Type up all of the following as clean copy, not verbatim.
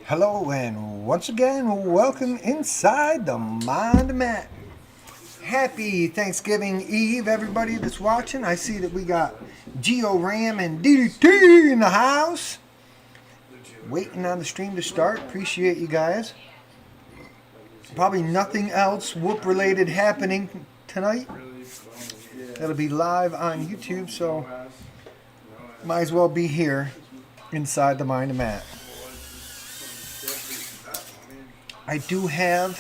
Hello, and once again, welcome inside the Mind Mat. Happy Thanksgiving Eve, everybody that's watching. I see that we got Geo Ram and DDT in the house. Waiting on the stream to start. Appreciate you guys. Probably nothing else whoop related happening tonight. That'll be live on YouTube, so might as well be here inside the Mind Mat. I do have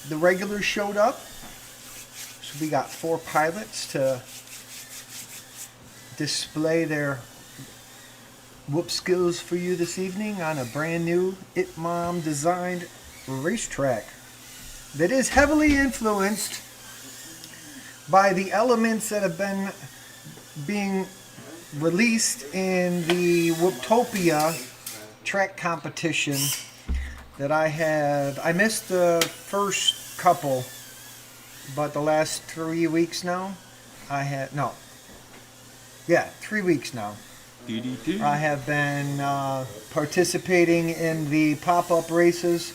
the regulars showed up. So we got 4 pilots to display their whoop skills for you this evening on a brand new ItMom designed racetrack that is heavily influenced by the elements that have been being released in the Whooptopia track competition that I had. I missed the first couple, but the last 3 weeks now, 3 weeks now. DDT. I have been participating in the pop-up races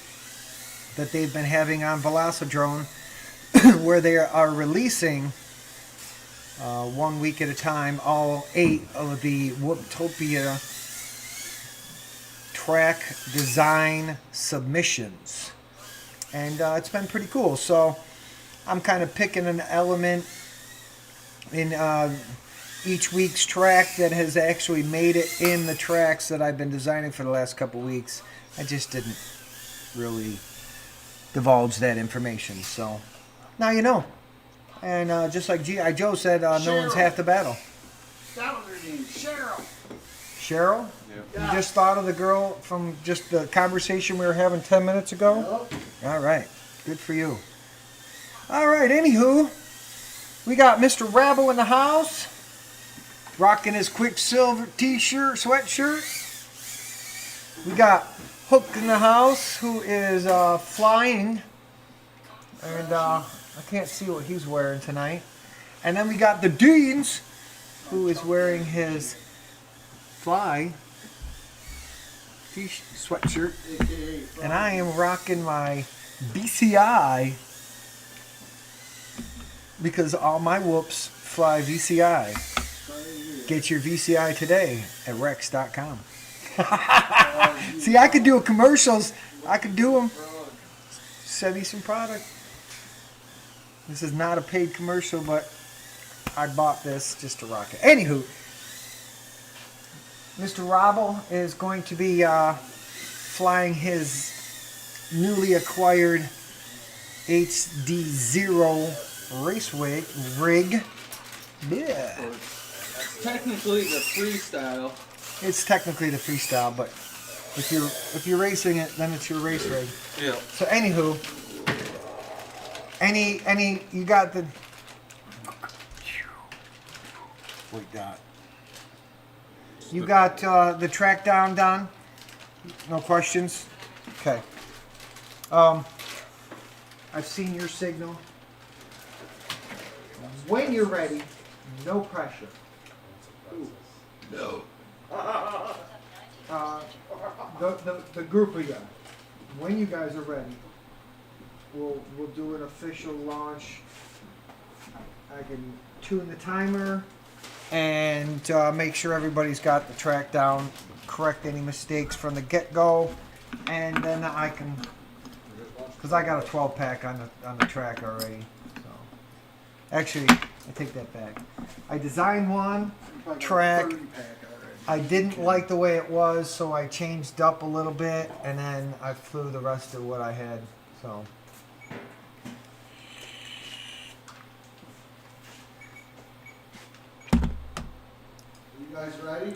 that they've been having on Velocidrone, where they are releasing 1 week at a time all 8 of the Whooptopia track design submissions, and it's been pretty cool. So I'm kind of picking an element in each week's track that has actually made it in the tracks that I've been designing for the last couple weeks. I just didn't really divulge that information, so now you know. And just like G.I. Joe said, no one's half the battle. That was her name, Cheryl. Cheryl? Yeah. You just thought of the girl from just the conversation we were having 10 minutes ago? Yep. All right. Good for you. All right. Anywho, we got Mr. Rabble in the house, rocking his Quicksilver t-shirt, sweatshirt. We got Hook in the house, who is flying. And I can't see what he's wearing tonight. And then we got the Deans, who is wearing his fly sweatshirt, and I am rocking my VCI because all my whoops fly VCI. Get your VCI today at Rex.com. See, I could do commercials. I could do them. Send me some product. This is not a paid commercial, but I bought this just to rock it. Anywho, Mr. Robble is going to be flying his newly acquired HD0 race rig. Yeah. It's technically the freestyle. It's technically the freestyle, but if you're racing it, then it's your race rig. Yeah. So anywho, you got the what got? You got the track down done? No questions? Okay. I've seen your signal. When you're ready, no pressure. No. The group of you, when you guys are ready, we'll do an official launch. I can tune the timer and make sure everybody's got the track down, correct any mistakes from the get-go, and then I can, because I got a 12-pack on the track already. So actually, I take that back. I designed one track. I didn't like the way it was, so I changed up a little bit, and then I flew the rest of what I had. So. You guys ready?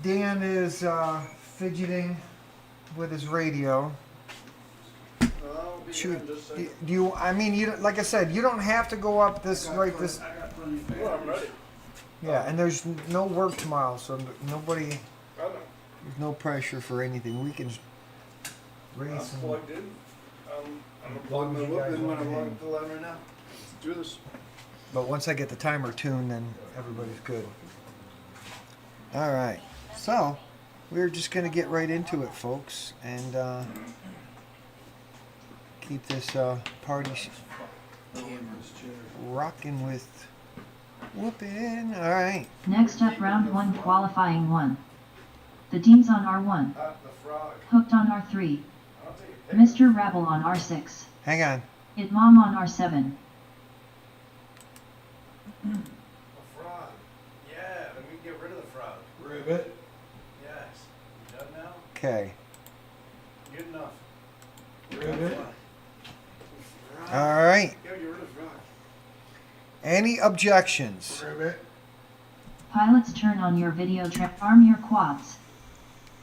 Dan is fidgeting with his radio. Well, Shoot, do you? I mean, you like I said, you don't have to go up this right this. I got plenty of Well, I'm ready. Yeah, and there's no work tomorrow, so nobody. I know. There's no pressure for anything. We can I'm race. And, plugged in. I'm As a long plug as my you whoop guys in when want I to want hang. to let right now. Let's do this. but once I get the timer tuned, then everybody's good. All right, so we're just gonna get right into it, folks, and keep this party rocking with whooping. All right. Next up, round 1, qualifying 1. The teams on R1, The frog. Hooked on R3, I'll take a picture. Mr. Rabble on R6, Hang on. Itmom on R7. A frog. Yeah, let me get rid of the frog. Ribbit. Yes. You done now? Okay. Good enough. Ribbit. All right. Go get rid of the frog. Any objections? Ribbit. Pilots, turn on your video track. Arm your quads.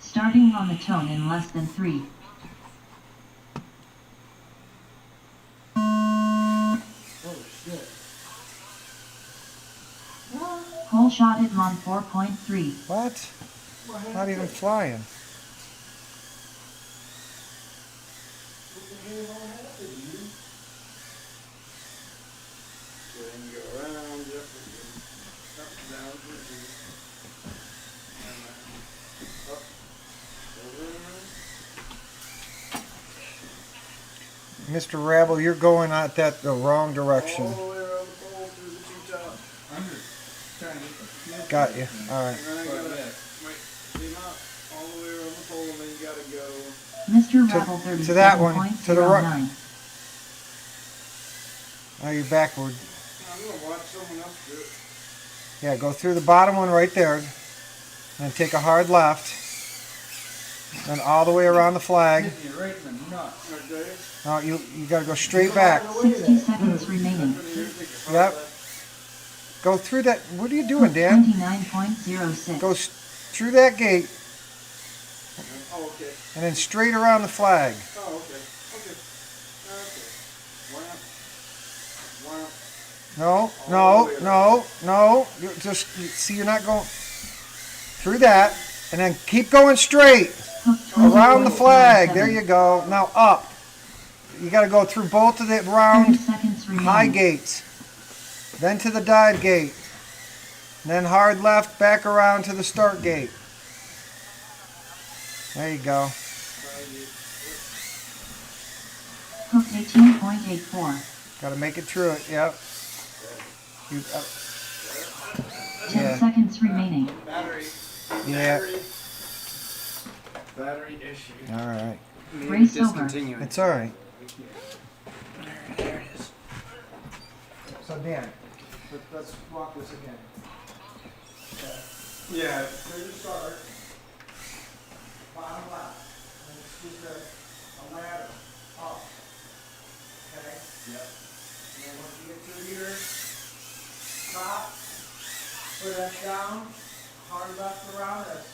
Starting on the tone in less than 3. Oh shit. Hole shot Itmom 4.3. What? Not even flying. Go ahead and go around, yep, up, down, up, Mr. Rabble, you're going at that the wrong direction. all the way around the pole through the two tops. I'm just trying to get the feel. Got you. All right. And then I gotta, wait, see not all the way around the pole, and then you gotta go. Mr. Rabble to that one, to the right. 37.09. Now you're backward. I'm gonna watch someone else do it. Yeah, go through the bottom one right there. And take a hard left. Then all the way around the flag. Hitting you right in the nuts. Okay? No, you got to go straight back. 60 seconds remaining. Yep. Go through that. What are you doing, Dan? 29.06. Go through that gate Oh, okay. and then straight around the flag. Oh, okay. Okay. Okay. Wow. Wow. No. You see, you're not going through that. And then keep going straight Hooked around the flag. 24.07. There you go. Now up. You got to go through both of the 30 round seconds remaining. high gates. Then to the dive gate. Then hard left back around to the start gate. There you go. Hooked 18.84. Got to make it through it. Yep. You, 10 Yeah. seconds remaining. Battery. yeah. Battery issue. All right. Race over. It's all right. There it is. So Dan, let's walk this again. Yeah. Where you start, bottom left, and it's just a ladder up. Okay? Yep. And then once you get through here, stop, put that down, hard left around this.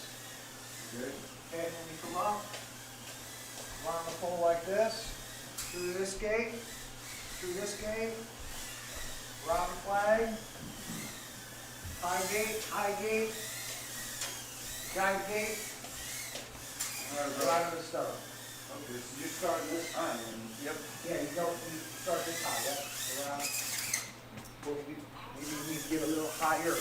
Good. Okay, and then you come up, around the pole like this, through this gate, around the flag, high gate, guide gate, right on the start. Okay, so you're starting this time. Yep. Yeah, you start this high, yeah, around. Well, maybe you need to get a little higher.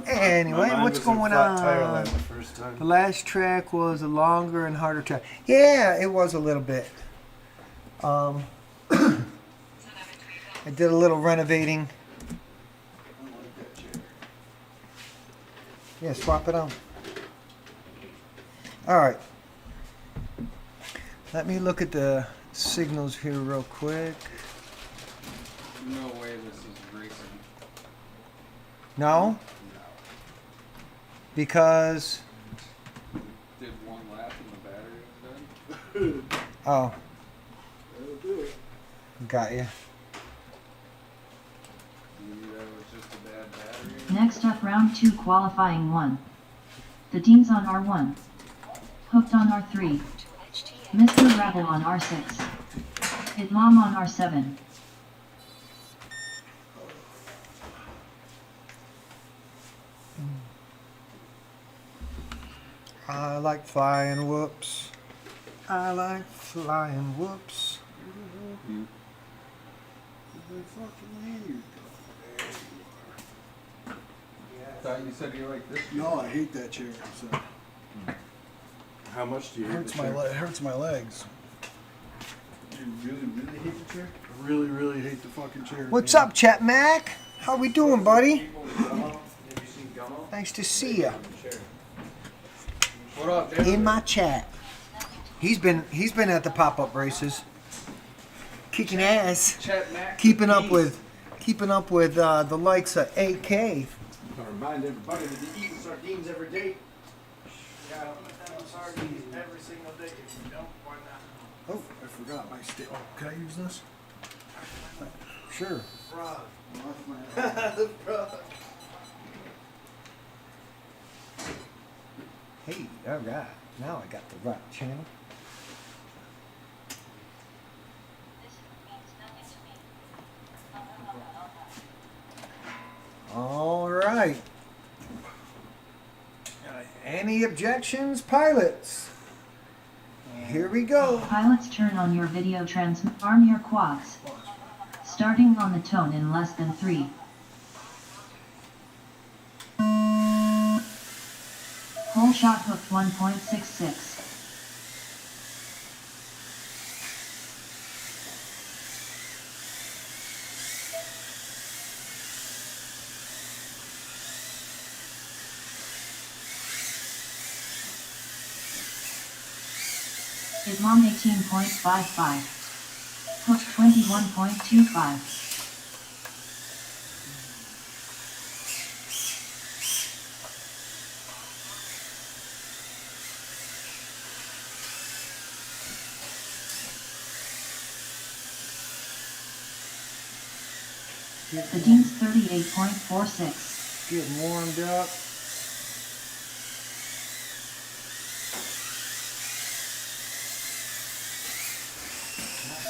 Anyway, what's going on? The last track was a longer and harder track. Yeah, it was a little bit. I did a little renovating. I don't like that chair. Yeah, swap it out. All right. Let me look at the signals here real quick. No way this is racing. No? No. Because, Did one lap and the battery was done? oh, That'll do it. got you. Maybe that was just a bad battery. Next up, round 2, qualifying 1. The teams on R1. Hooked on R3. Mr. Rabble on R6. Itmom on R7. I like flying whoops. I like flying whoops. Fucking here you go. Yeah, thought you said you liked this. No, I hate that chair. So. How much do you hate Hurts the my chair? hurts my legs. You really hate the chair? I really hate the fucking chair. What's up, Chet Mac? How we doing, buddy? Nice to see ya. What up, dude? In my chat. He's been at the pop-up races, kicking ass, Chat Mac. keeping up with the likes of AK. I remind everybody to be eating sardines every day. Yeah, I'm sardines every single day. If you don't, why not? Oh, I forgot my stick. Oh, can I use this? Sure. Frog. Oh, Frog. Hey, all right. Now I got the right channel. All right. Any objections, pilots? Here we go. Pilots, turn on your video transmit. Arm your quads. Starting on the tone in less than 3. Whole shot hooked 1.66. Islam 18.55. Hooked 21.25. The Dean's 38.46. Getting warmed up.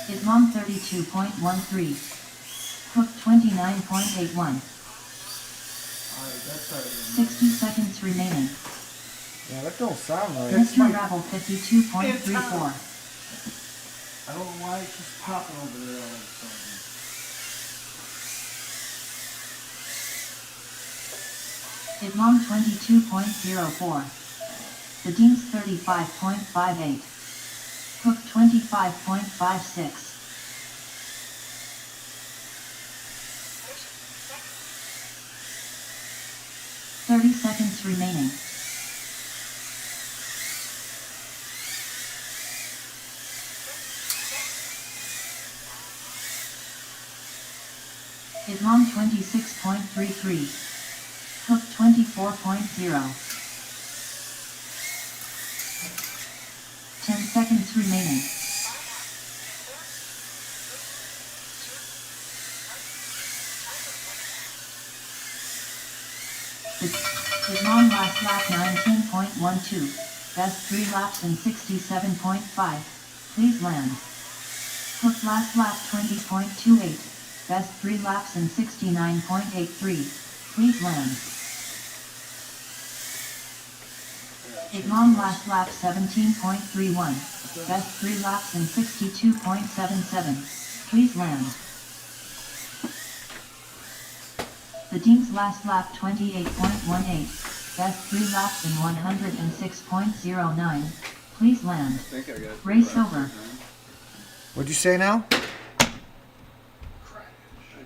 Islam 32.13. Hooked 29.81. 60 seconds remaining. Yeah, that don't sound right. Mr. Rabble 52.34. I don't know why it's just popping over there all of a sudden. Islam 22.04. The Dean's 35.58. Hooked 25.56. Thirty seconds remaining. Islam 26.33. Hooked 24.0. 10 seconds remaining. Islam last lap 19.12. Best 3 laps in 67.5. Please land. Hook last lap 20.28. Best 3 laps in 69.83. Please land. Islam last lap 17.31. Best 3 laps in 62.77. Please land. The Dean's last lap 28.18. Best 3 laps in 106.09. Please land. I think I got Race over. What'd you say now? I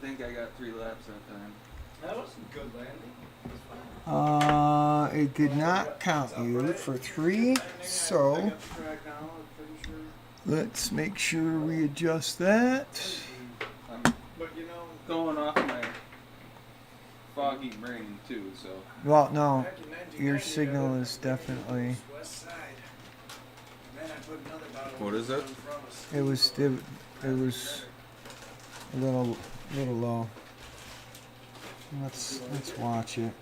think I got 3 laps that time. That was a good landing. It did not count you for 3, so I got the track now, I'm pretty sure. let's make sure we adjust that. I'm But you know, going off my foggy brain too, so. Well, no, back in 1990, your I signal got is definitely. West Side. And then I put another bottle What is it? in front of us. It was a little low. Let's watch it.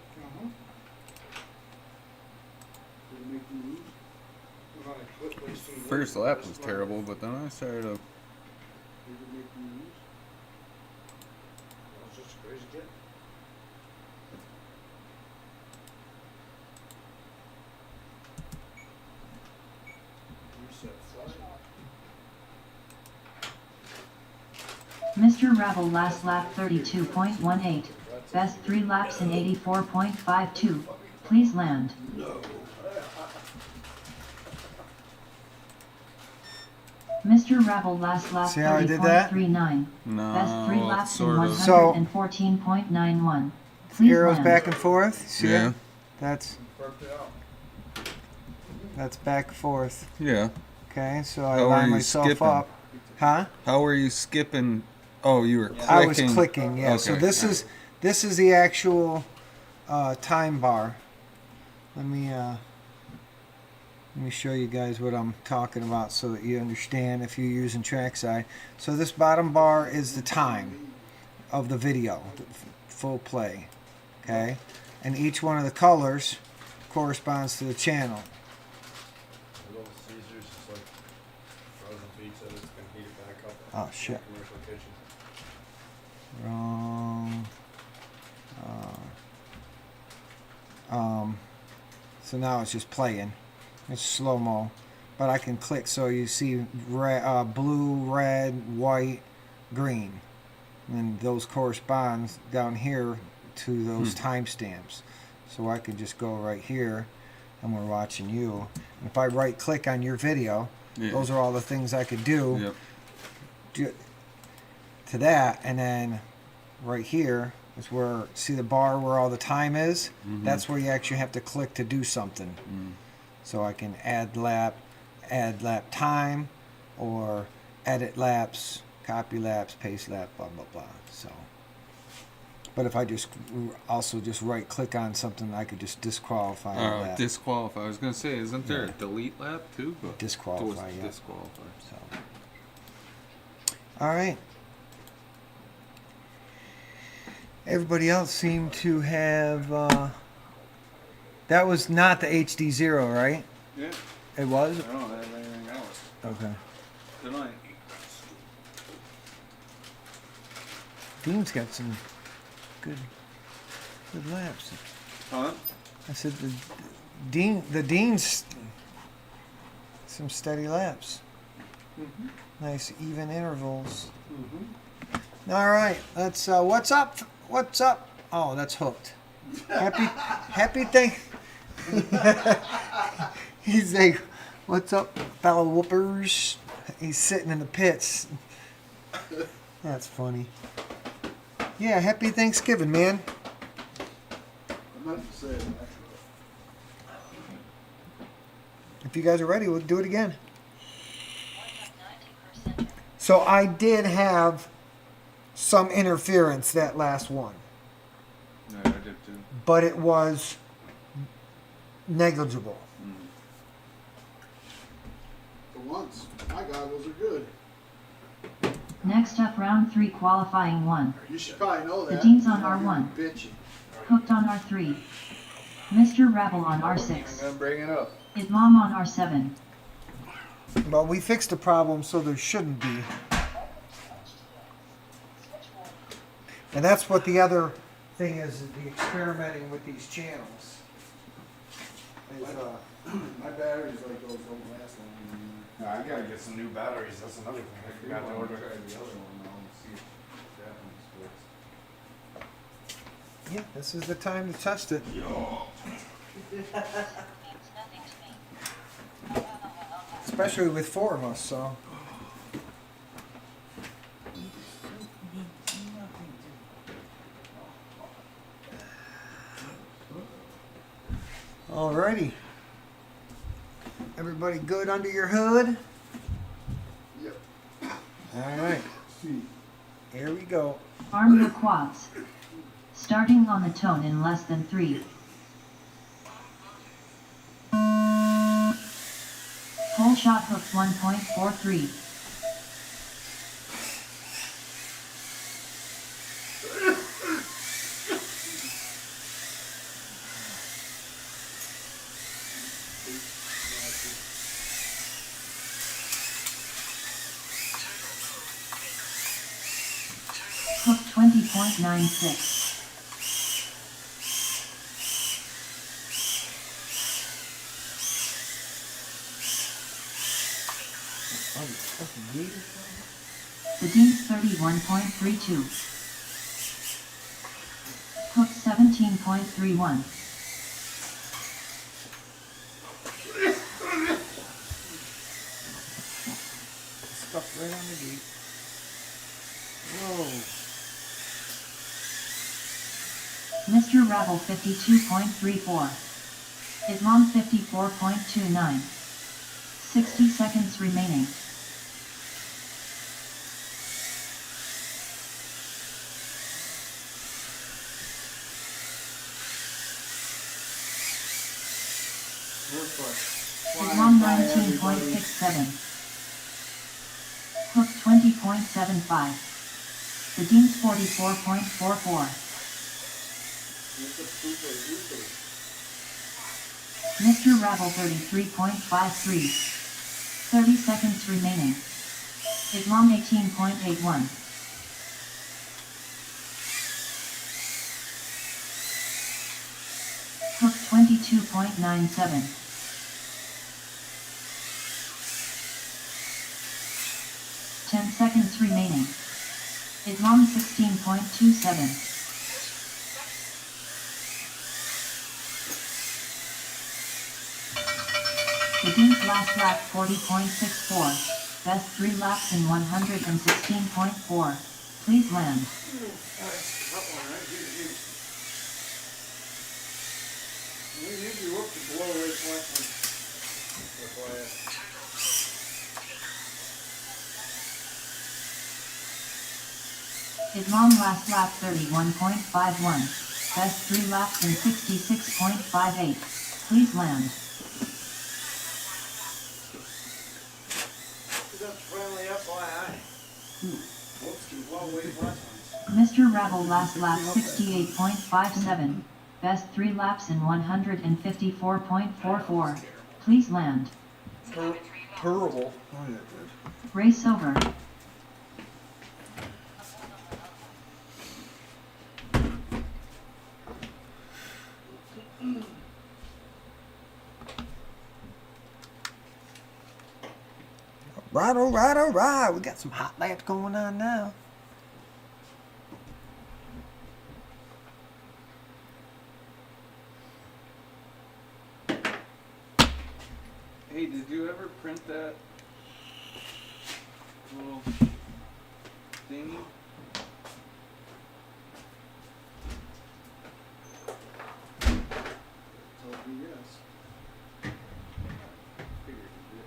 We're gonna quit wasting First wood. lap was terrible, but then I started to. That was just a crazy kid. You said fly. Mr. Rabble last lap 32.18. Best 3 laps in 84.52. Please land. Mr. Rabble last lap See how I did that? 30.39. No, Best 3 laps in sort of. So- 114.91. Please Arrows land. back and forth. See Yeah. that? That's Worked it out. back and forth. Yeah. Okay, so I How are line you myself skipping? up. Huh? How were you skipping? Oh, you were clicking. I was clicking, yeah. So Okay, this alright. is the actual time bar. Let me show you guys what I'm talking about so that you understand if you're using Trackside. So this bottom bar is the time of the video, the full play. Okay? And each one of the colors corresponds to the channel. Little Caesars is like frozen pizza that's been heated back up. Oh, shit. Commercial kitchen. Wrong. So now it's just playing. It's slow-mo. But I can click so you see blue, red, white, green. And those correspond down here to those timestamps. So I can just go right here and we're watching you. And if I right click on your video, Yeah. those are all the things I could do Yep. to that, and then right here is where, see the bar where all the time is? That's where you actually have to click to do something. So I can add lap time, or edit laps, copy laps, paste lap, blah blah blah. So, but if I just also just right click on something, I could just disqualify that. Disqualify. I was gonna say, isn't there a delete lap too? But Disqualify, yeah. Disqualify. So, all right. Everybody else seemed to have. That was not the HD0, right? Yeah. It was. I don't have anything else Okay. tonight. Dean's got some good laps. Huh? I said the Dean's some steady laps. Nice even intervals. All right, let's. What's up? What's up? Oh, that's hooked. Happy thing. He's like, what's up, fellow whoopers? He's sitting in the pits. That's funny. Yeah, happy Thanksgiving, man. I meant to say it actually. If you guys are ready, we'll do it again. So I did have some interference that last one, Yeah, I did too. but it was negligible. For once, my goggles are good. Next up, round 3, qualifying 1. You should probably know The that. Dean's on You're R1. bitchy. Hooked on R3. Mr. Rabble on I'm R6. gonna bring it up. Idmam on R7. But we fixed the problem, so there shouldn't be. And that's what the other thing is the experimenting with these channels. Is, My batteries like those don't last long anymore. No, I gotta get some new batteries. That's another thing I forgot to order. Try the other one now and see if that one's fixed. yeah, this is the time to test it. Especially with 4 of us, so. Alrighty. Everybody good under your hood? Yep. Alright, See. here we go. Arm your quads. Starting on the tone in less than 3. Hole shot hooked 1.43. Hooked 20.96. The Dean's 31.32. 52.31. Stuff right on the gate. Whoa. Mr. Rabble 52.34. Islam 54.29. 60 seconds remaining. Islam 19.67. Hook 20.75. The Dean's 44.44. Mr. Rabble 33.53. 30 seconds remaining. Islam 18.81. Hook 22.97. Ten seconds remaining. Islam 16.27. The Dean's last lap 40.64. Best 3 laps in 116.4. Please land. We usually work to blow this last one. That's why Islam last lap 31.51. Best 3 laps in 66.58. Please land. That's finally FYI. Whoops, too low weight last one. Mr. Rabble last lap 68.57. Best 3 laps in 154.44. Please land. Terrible. Oh yeah, good. Race over. Right, all right, all right. We got some hot laps going on now. Hey, did you ever print that little thingy? Told me yes. Figured you did.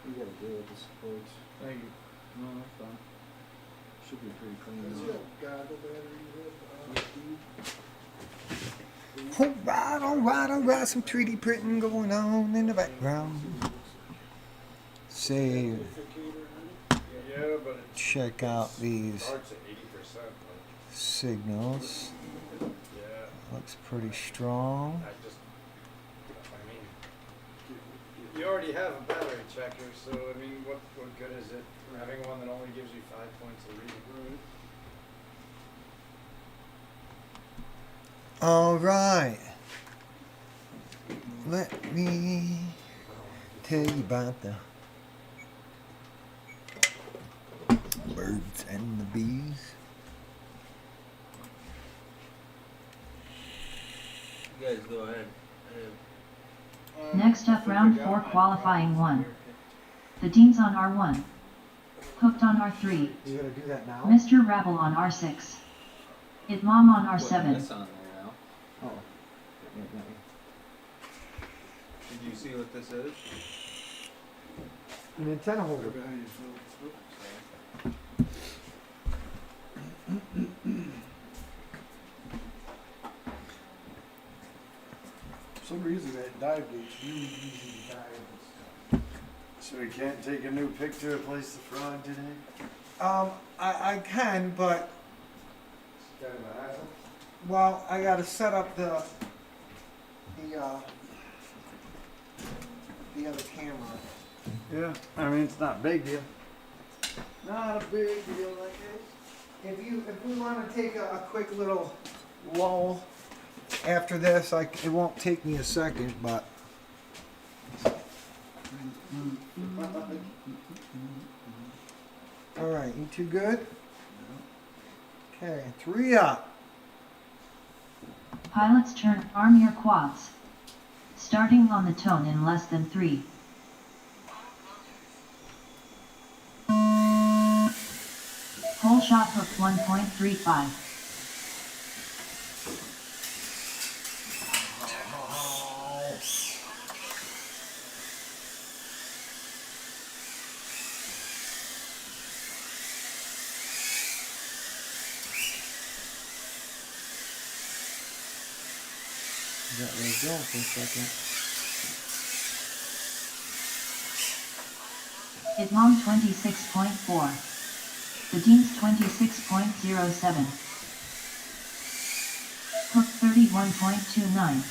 You gotta deal with the supports. Thank you. No, that's fine. Should be pretty clean. All right, all right. Some 3D printing going on in the background. Say, Yeah, but it's check out these starts at 80%. signals. Yeah, Looks pretty strong. I mean, you already have a battery checker, so I mean, what good is it having one that only gives you 5 points a read? All right. Let me tell you about the birds and the bees. You guys go ahead. Next up, round 4, qualifying 1. The Dean's on R1. Hooked on R3. You gonna do that now? Mr. Rabble on R6. Idmam on Putting R7. this on there now. Oh. Did you see what this is? An antenna holder. Right behind you, Phil. For some reason that dive gate's really easy to dive and stuff. So we can't take a new picture of place the frog today? I can, but well, I gotta set up the other camera. Yeah, I mean, it's not a big deal. Not a big deal like this. If we wanna take a quick little lull after this, it won't take me a second, but. All right, you two good? Okay, 3 up. Pilots turn, arm your quads. Starting on the tone in less than 3. Hole shot hook 1.35. Got let go for a second. Islam 26.4. The Dean's 26.07. Hook 31.29.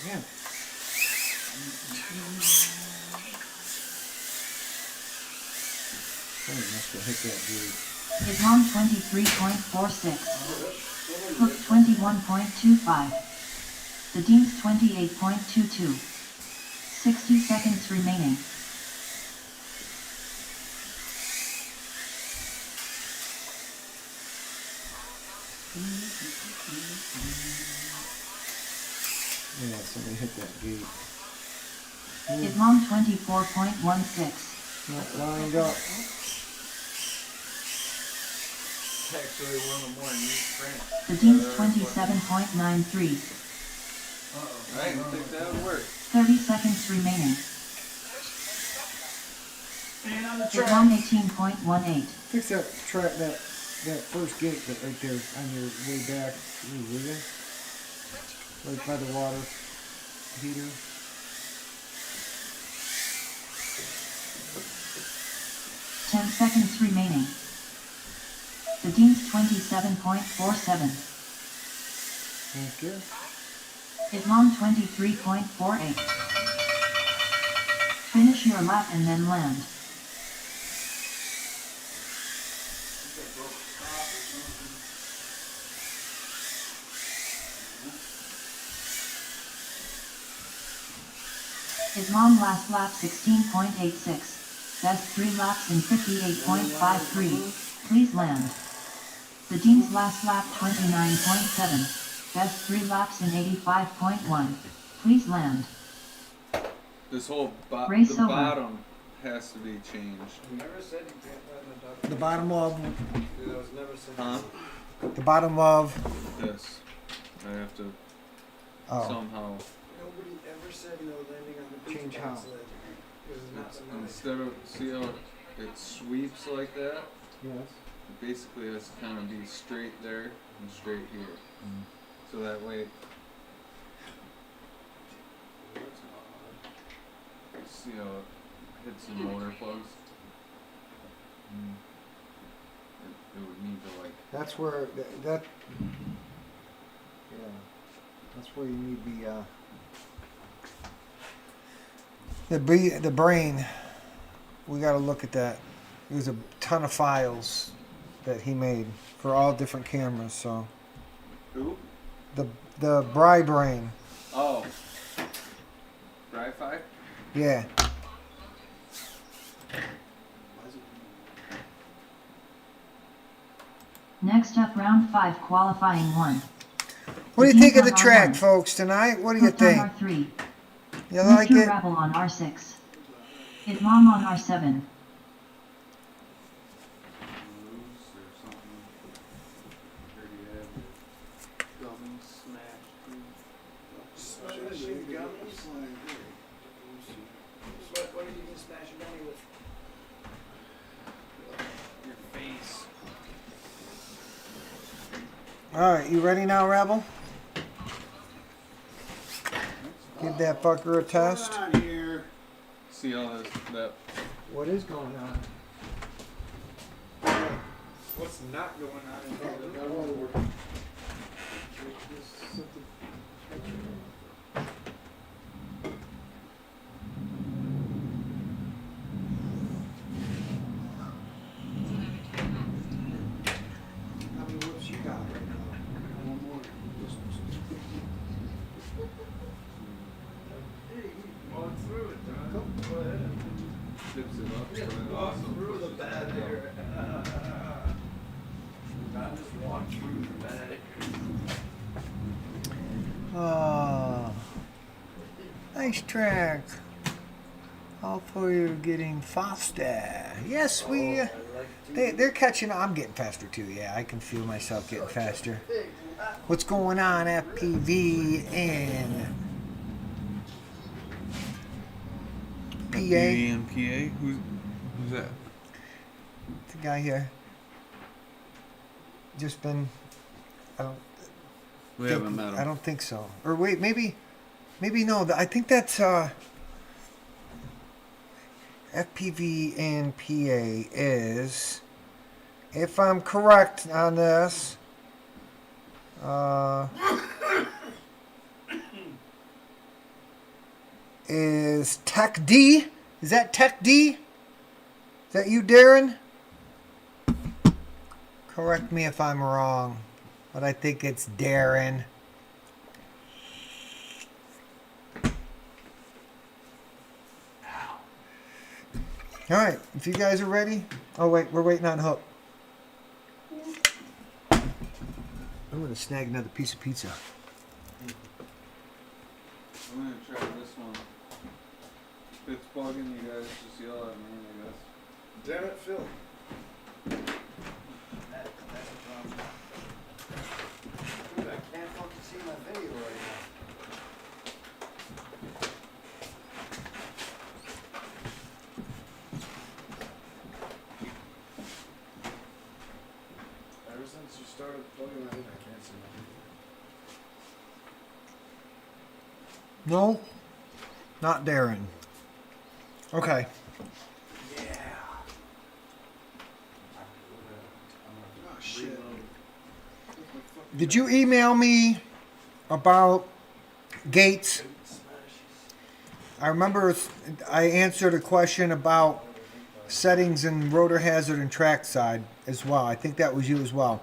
Yeah. Oh, must have hit that dude. Islam 23.46. Hook 21.25. The Dean's 28.22. 60 seconds remaining. Yeah, somebody hit that gate. Islam 24.16. Not lined up. It's actually one of the more neat prints. The Dean's 27.93. I didn't think that would work. 30 seconds remaining. Islam 18.18. Fix that track, that first gate that right there on your way back. Ooh, will ya? Right by the water heater. Ten seconds remaining. The Dean's 27.47. Thank you. Islam 23.48. Finish your lap and then land. Islam last lap 16.86. Best 3 laps in 58.53. Please land. The Dean's last lap 29.7. Best 3 laps in 85.1. Please land. This whole Race the over. bottom has to be changed. Never said you can't land on top of The bottom of, That was never said. Huh? the bottom of, This. I have to oh, somehow, Nobody ever said no landing on the beach. Change by how? sled. This is not the money. instead of, see how it sweeps like that? yes. It basically has to kind of be straight there and straight here. So that way, see how it hits the motor plugs? It would need to like, That's where, that, yeah, that's where you need the brain. We gotta look at that. There's a ton of files that he made for all different cameras, so. who? The Bri brain, Oh. Wi-Fi? yeah. Next up round 5 qualifying 1. What do you think of the Dean's on track, R1. folks, tonight? What do you Hooked on think? R3. You like Mr. it? Rabble on R6. Islam on R7. Smashing gummies? What did you just smash a gummy with? Your face. Alright, you ready now, Rebel? Give that fucker a test. See how that What is going on? What's not going on in here? How many whoops you got right now? One more. Hey, you walk through it, John. Go. Go ahead. Tips it up. Yeah, so it walk also through the pushes bad it down. area. Not just walk through the bad area. Oh, nice track. Although you're getting faster. Yes, we. Oh, I like They're catching. I'm getting faster too. Yeah, I can feel myself getting faster. What's going on, FPV and PA? and PA? Who's that? The guy here. Just been. I don't. We think- haven't met him. I don't think so. Or wait, maybe no. I think that's FPV and PA is, if I'm correct on this, is Tech D. Is that Tech D? Is that you, Darren? Correct me if I'm wrong, but I think it's Darren. All right, if you guys are ready. Oh wait, we're waiting on Hook. I'm gonna snag another piece of pizza. I'm gonna try this one. If it's bugging you guys, just yell at me, I guess. Damn it, Phil. Dude, I can't fucking see my video right now. Ever since you started plugging that in, I can't see nothing. No, not Darren. Okay. Oh shit. Did you email me about gates? I remember I answered a question about settings in rotor hazard and track side as well. I think that was you as well.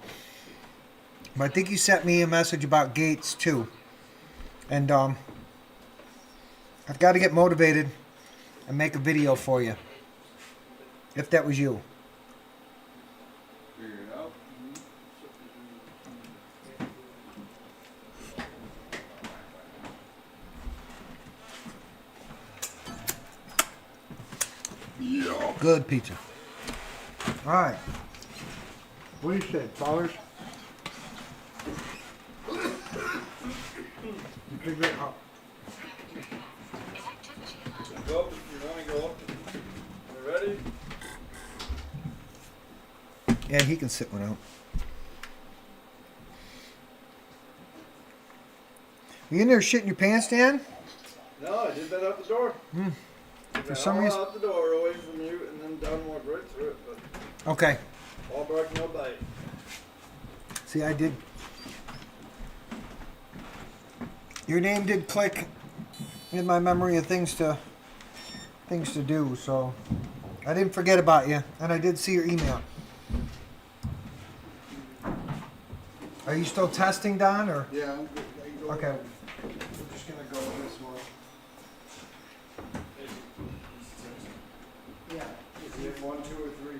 But I think you sent me a message about gates too. And I've got to get motivated and make a video for you. If that was you. Figure it out. Good pizza. All right. What do you say, dollars? You figure it out. Go up if you want to go up. You ready? Yeah, he can sit one out. You in there shitting your pants, Dan? No, I did that out the door. For some reason. Out the door, away from you, and then down walked right through it. But Okay. all bark, no bite. See, I did. Your name did click in my memory of things to do, so I didn't forget about you, and I did see your email. Are you still testing, Don, or? Yeah, I'm good. Go Okay. ahead. We're just gonna go with this one. Yeah. Is it 1, 2, or 3?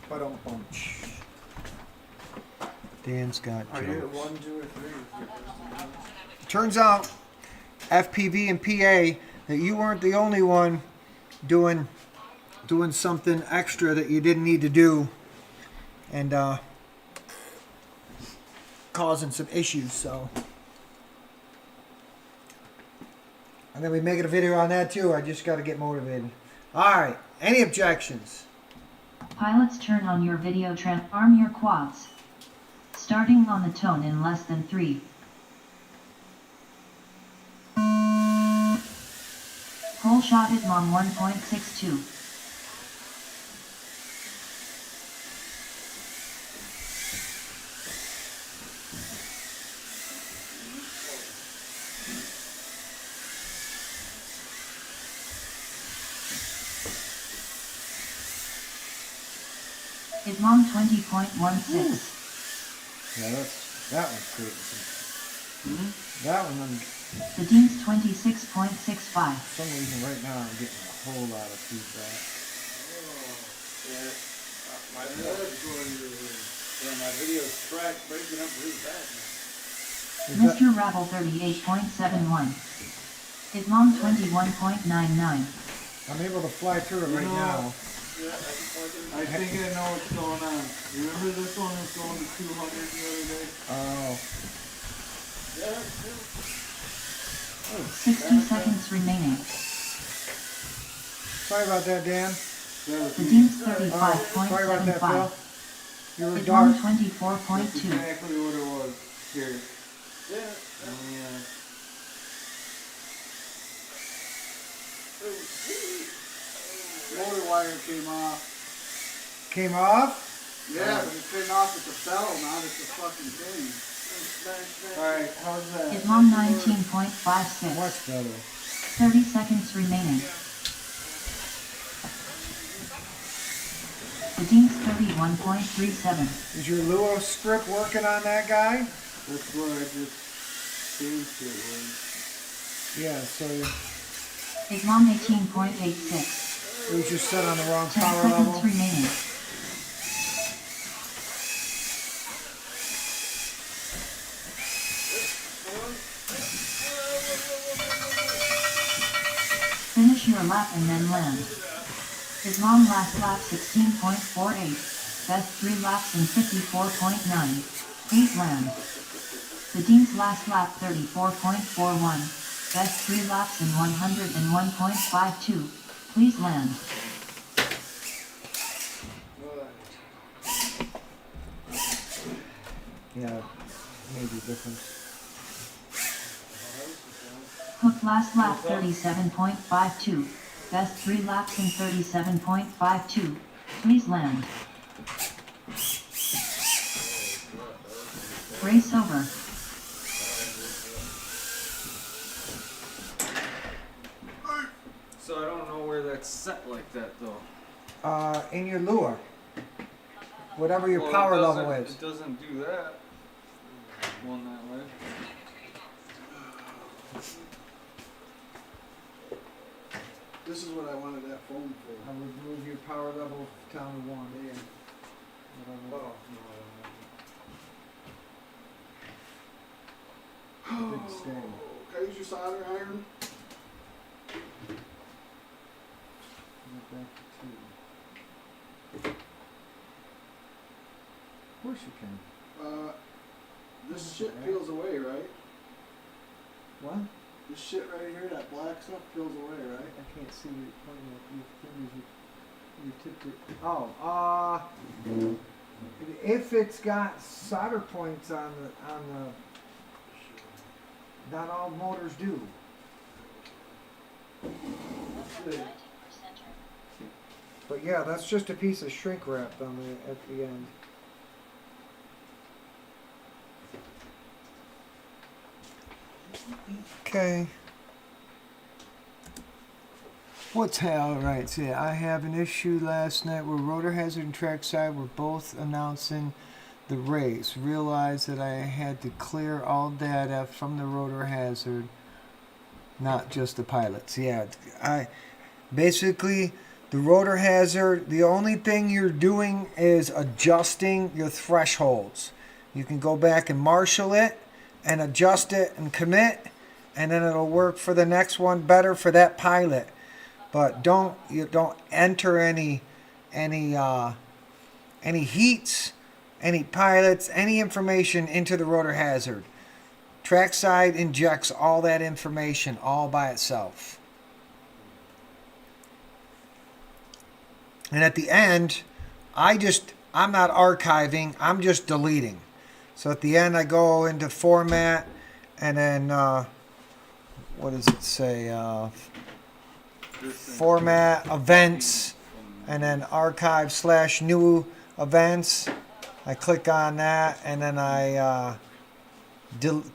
Ba-dum-bum-tsh. Dan's got Are you at jokes. 1, 2, or 3? Turns out, FPV and PA, that you weren't the only one doing something extra that you didn't need to do, and causing some issues. So, I'm gonna be making a video on that too. I just got to get motivated. All right. Any objections? Pilots, turn on your video arm your quads. Starting on the tone in less than 3. Whole shot at mom 1.62. Islam 20.16. Yeah, that one's crazy. That one, The Dean's 26.65. for some reason right now I'm getting a whole lot of feedback. Yeah. My video's track breaking up really bad now. Is that- Mr. Rabble 38.71. Islam 21.99. I'm able to fly through it right now. Yeah, I just wanted to. I think I know what's going on. Remember this one was going to 200 the other day? Oh, 60 seconds remaining. sorry about that, Dan. The Dean's Sorry about that, Phil. 35.75. You were Islam dark. 24.2. Exactly what it was. Here. Yeah. Motor wire came off. Came off? Yeah, but it came off at the bell, not at the fucking thing. Alright, how's that? Islam 19.56. Much better. 30 seconds remaining. The Dean's 31.37. Is your Luo script working on that guy? That's what I just changed it with. Yeah, so Islam 18.86. it was just set on the wrong 10 power seconds level. remaining. Finish your lap and then land. Islam last lap 16.48. Best 3 laps in 54.9. 8 land. The Dean's last lap 34.41. Best 3 laps in 101.52. Please land. Yeah, maybe different. Hook last lap 37.52. Best 3 laps in 37.52. Please land. Race over. So I don't know where that's set like that though. In your lure. Whatever your Well, it power doesn't- level is. It doesn't do that. One that way. This is what I wanted that phone for. I would move your power level down to 1. Yeah. Whatever. Big stay. Can I use your solder iron? Get back to 2. Of course you can. This shit peels away, right? What? This shit right here, that black stuff peels away, right? I can't see you pointing at your fingers. You tipped it. Oh, if it's got solder points on the, not all motors do. But yeah, that's just a piece of shrink wrap on the at the end. Okay. What's all right? So yeah, I have an issue last night where Rotor Hazard and Trackside were both announcing the race. Realized that I had to clear all data from the Rotor Hazard, not just the pilots. Yeah, I basically the Rotor Hazard. The only thing you're doing is adjusting your thresholds. You can go back and marshal it and adjust it and commit, and then it'll work for the next one better for that pilot. But don't enter any heats, any pilots, any information into the Rotor Hazard. Trackside injects all that information all by itself. And at the end, I'm not archiving, I'm just deleting. So at the end I go into format and then what does it say? Format events and then archive/new events. I click on that and then I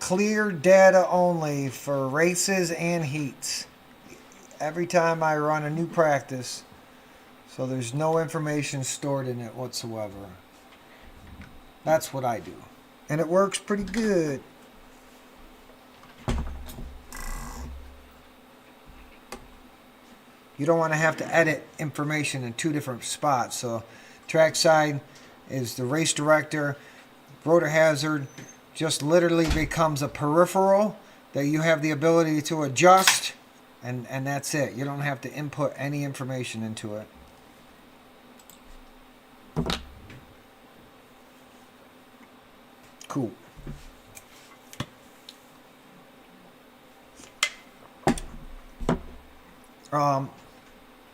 clear data only for races and heats every time I run a new practice. So there's no information stored in it whatsoever. That's what I do. And it works pretty good. You don't want to have to edit information in two different spots. So trackside is the race director. Rotor hazard just literally becomes a peripheral that you have the ability to adjust, and that's it. You don't have to input any information into it. Cool.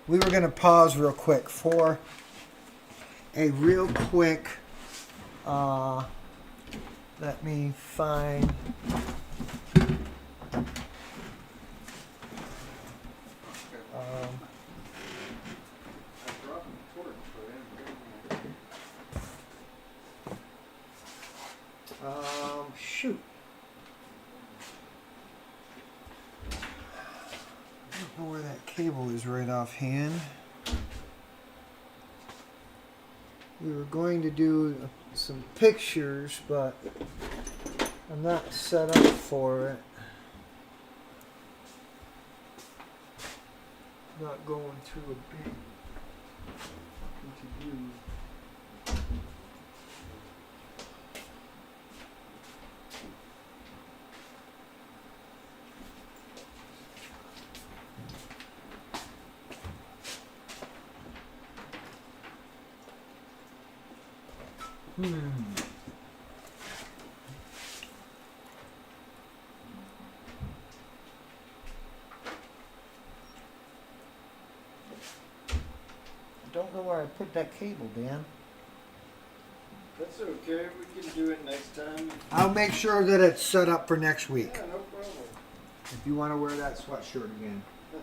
We were gonna pause real quick for a real quick. Let me find. Shoot. I don't know where that cable is right offhand. We were going to do some pictures, but I'm not set up for it. Not going through a big interview. Don't know where I put that cable, Dan. That's okay, we can do it next time. I'll make sure that it's set up for next week. Yeah, no problem. If you want to wear that sweatshirt again,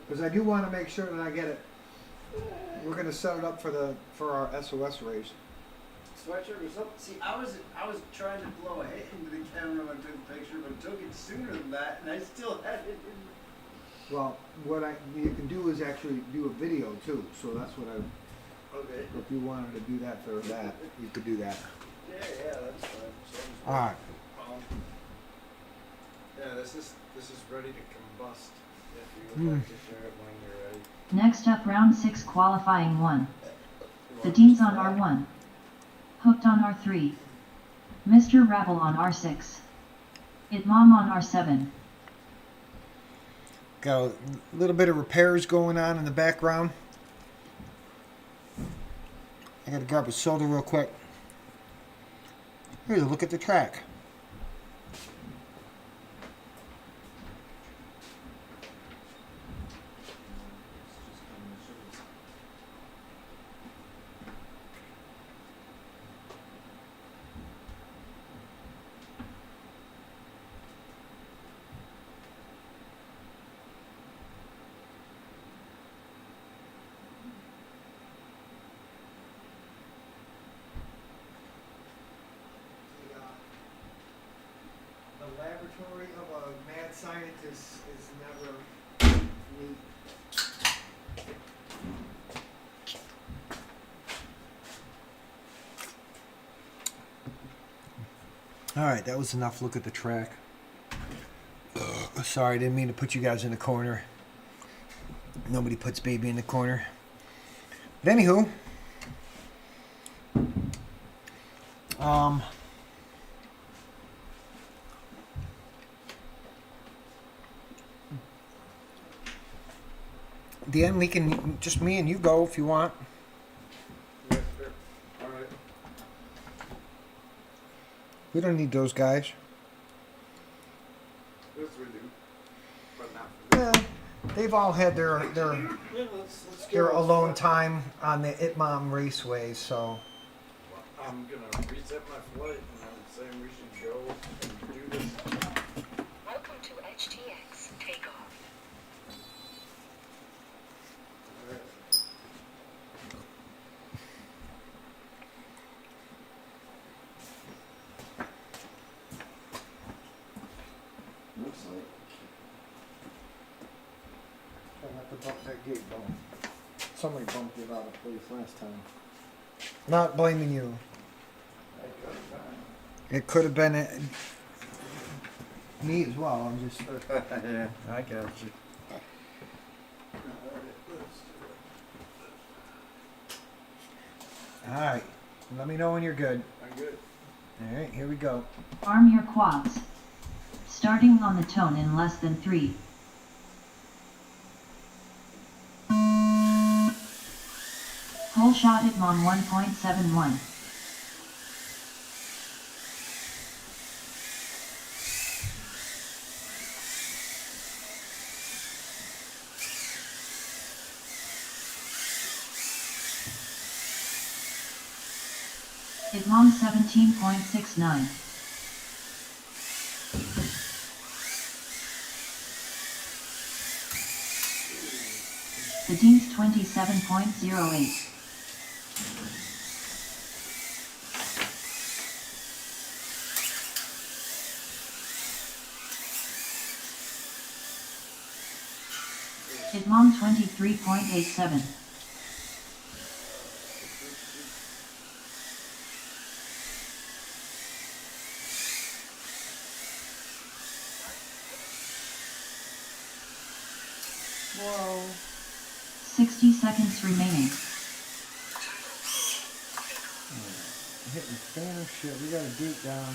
because I do want to make sure that I get it. We're gonna set it up for our SOS race. Sweatshirt was up. See, I was trying to blow ahead into the camera when I took the picture, but took it sooner than that, and I still had it in. Well, what you can do is actually do a video too. So that's what I. Okay. If you wanted to do that for that, you could do that. Yeah, that's fine. All right. Yeah, this is ready to combust. If you would like to share it when you're ready. Next up, round 6 qualifying 1. The Deans on R1. Hooked on R3. Mr. Rabble on R6. Itmam on R7. Got a little bit of repairs going on in the background. I gotta grab a soda real quick. Here, look at the track. The laboratory of a mad scientist is never neat. All right, that was enough. Look at the track. Sorry, I didn't mean to put you guys in the corner. Nobody puts baby in the corner. But anywho, Dan, we can just me and you go if you want. Yeah, sure. All right. We don't need those guys. Yes, we do. But not for this. Yeah, they've all had their Yeah, let's their go. alone time on the Itmam Raceway, so Well, I'm gonna reset my flight, and I'm saying we should go and do this. Welcome to HTX takeoff. Looks like. Try not to bump that gate bone. somebody bumped it out of place last time. Not blaming you. It could have been me as well. I'm just. Yeah, I got you. All right. Let me know when you're good. I'm good. All right. Here we go. Arm your quads. Starting on the tone in less than 3. Full shot at Mon 1.71. Itmom 17.69. The Dean's 27.08. Itmom 23.87. Whoa. 60 seconds remaining. Hitting fan shit. We got a gate down.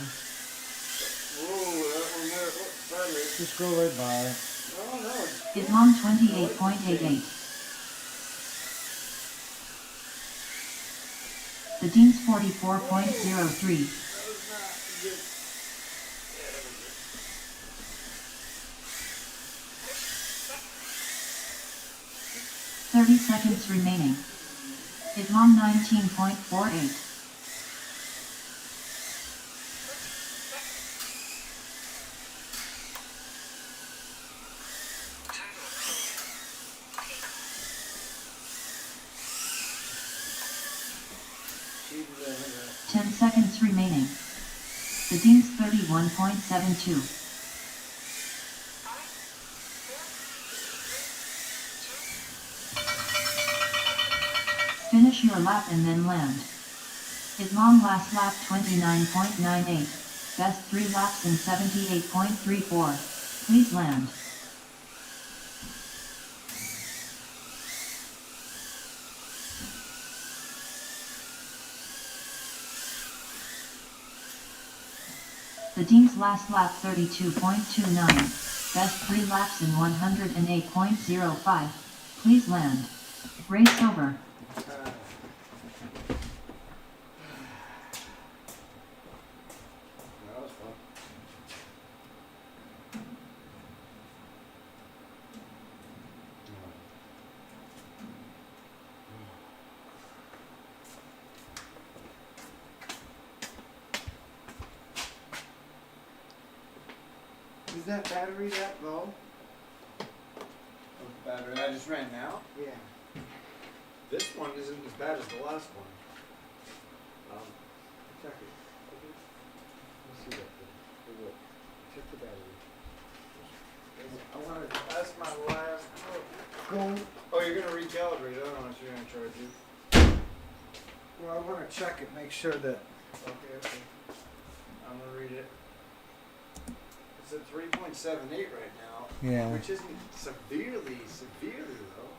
Whoa, that one there. What battery? Just go right by it. Oh no. Itmom 28.88. The Dean's 44.03. 30 seconds remaining. Itmom 19.48. She's 10 seconds remaining. The Dean's 31.72. Finish your lap and then land. Itmom last lap 29.98. Best 3 laps in 78.34. Please land. The Dean's last lap 32.29. Best 3 laps in 108.05. Please land. Race over. That was fun. Is that battery that low? The battery I just ran now. Yeah. This one isn't as bad as the last one. Check it. Let's see that thing. Hey, look. Check the battery. I want to. That's my last. Go. Oh, you're gonna recalibrate. I don't know what you're gonna try to do. Well, I want to check it. Make sure that. Okay. I'm gonna read it. It's at 3.78 right now. Yeah. Which isn't severely though.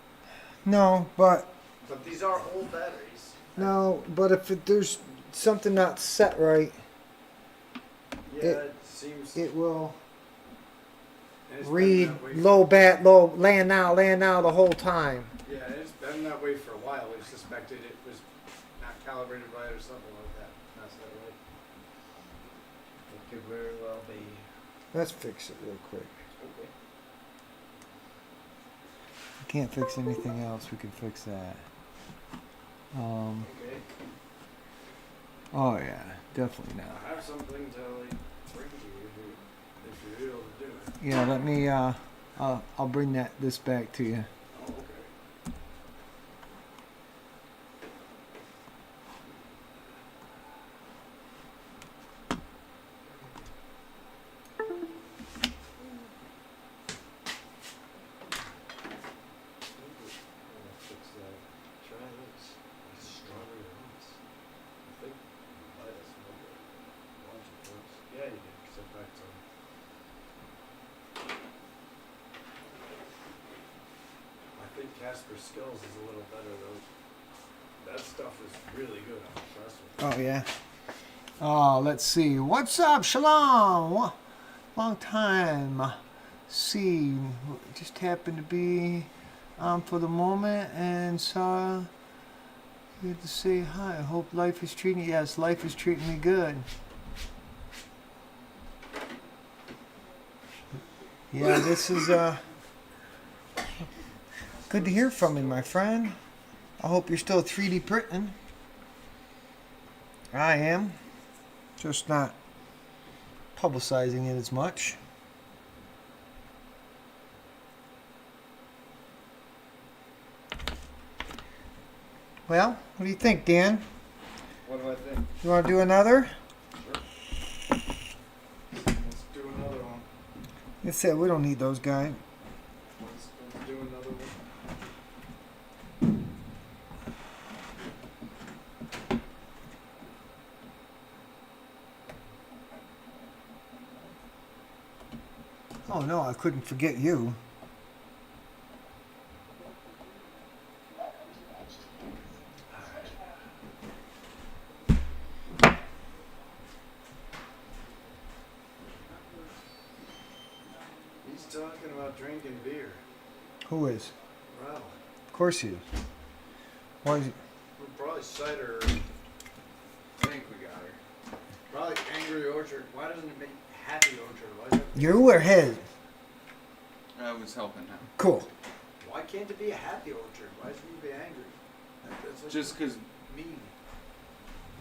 No, but But these are old batteries. no, but if there's something not set right, Yeah, It- it seems. it will and it's been read that way low, land now the whole time. Yeah, it's been that way for a while. We suspected it was not calibrated right or something like that. That's that right. It could very well be. Let's fix it real quick. Okay. Can't fix anything else. We can fix that. Okay. Oh yeah, definitely not. I have something to like bring to you if you're able to do it. Yeah, let me. I'll bring this back to you. Oh, okay. Fix that. Casper Skills is a little better though. That stuff is really good. I'm impressed with. Oh yeah. Oh, let's see. What's up, Shalom? Long time. See, just happened to be on for the moment and saw you to say hi. I hope life is treating you. Yes, life is treating me good. Yeah, this is good to hear from you, my friend. I hope you're still 3D printing. I am. Just not publicizing it as much. Well, what do you think, Dan? What do I think? You want to do another? Sure. Let's do another one. You said we don't need those guys. Let's do another one. Oh no, I couldn't forget you. He's talking about drinking beer. Who is? Wow. Of course he is. Why is he? We're probably cider. I think we got her. Probably Angry Orchard. Why doesn't it make Happy Orchard? Why, does it, You or his? I was helping him. Cool. why can't it be a Happy Orchard? Why shouldn't it be angry? That's like Just because mean.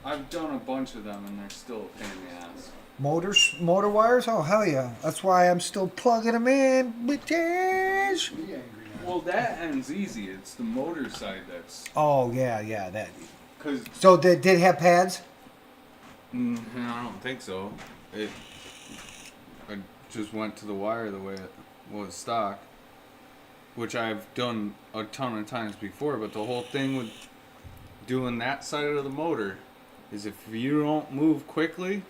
I've done a bunch of them and they're still a pain in the ass. Motor wires? Oh hell yeah! That's why I'm still plugging them in, bitches. Be angry now. Well, that ends easy. It's the motor side that's Oh yeah, that. because So did it have pads? I don't think so. I just went to the wire the way it was stock, which I've done a ton of times before. But the whole thing with doing that side of the motor is if you don't move quickly,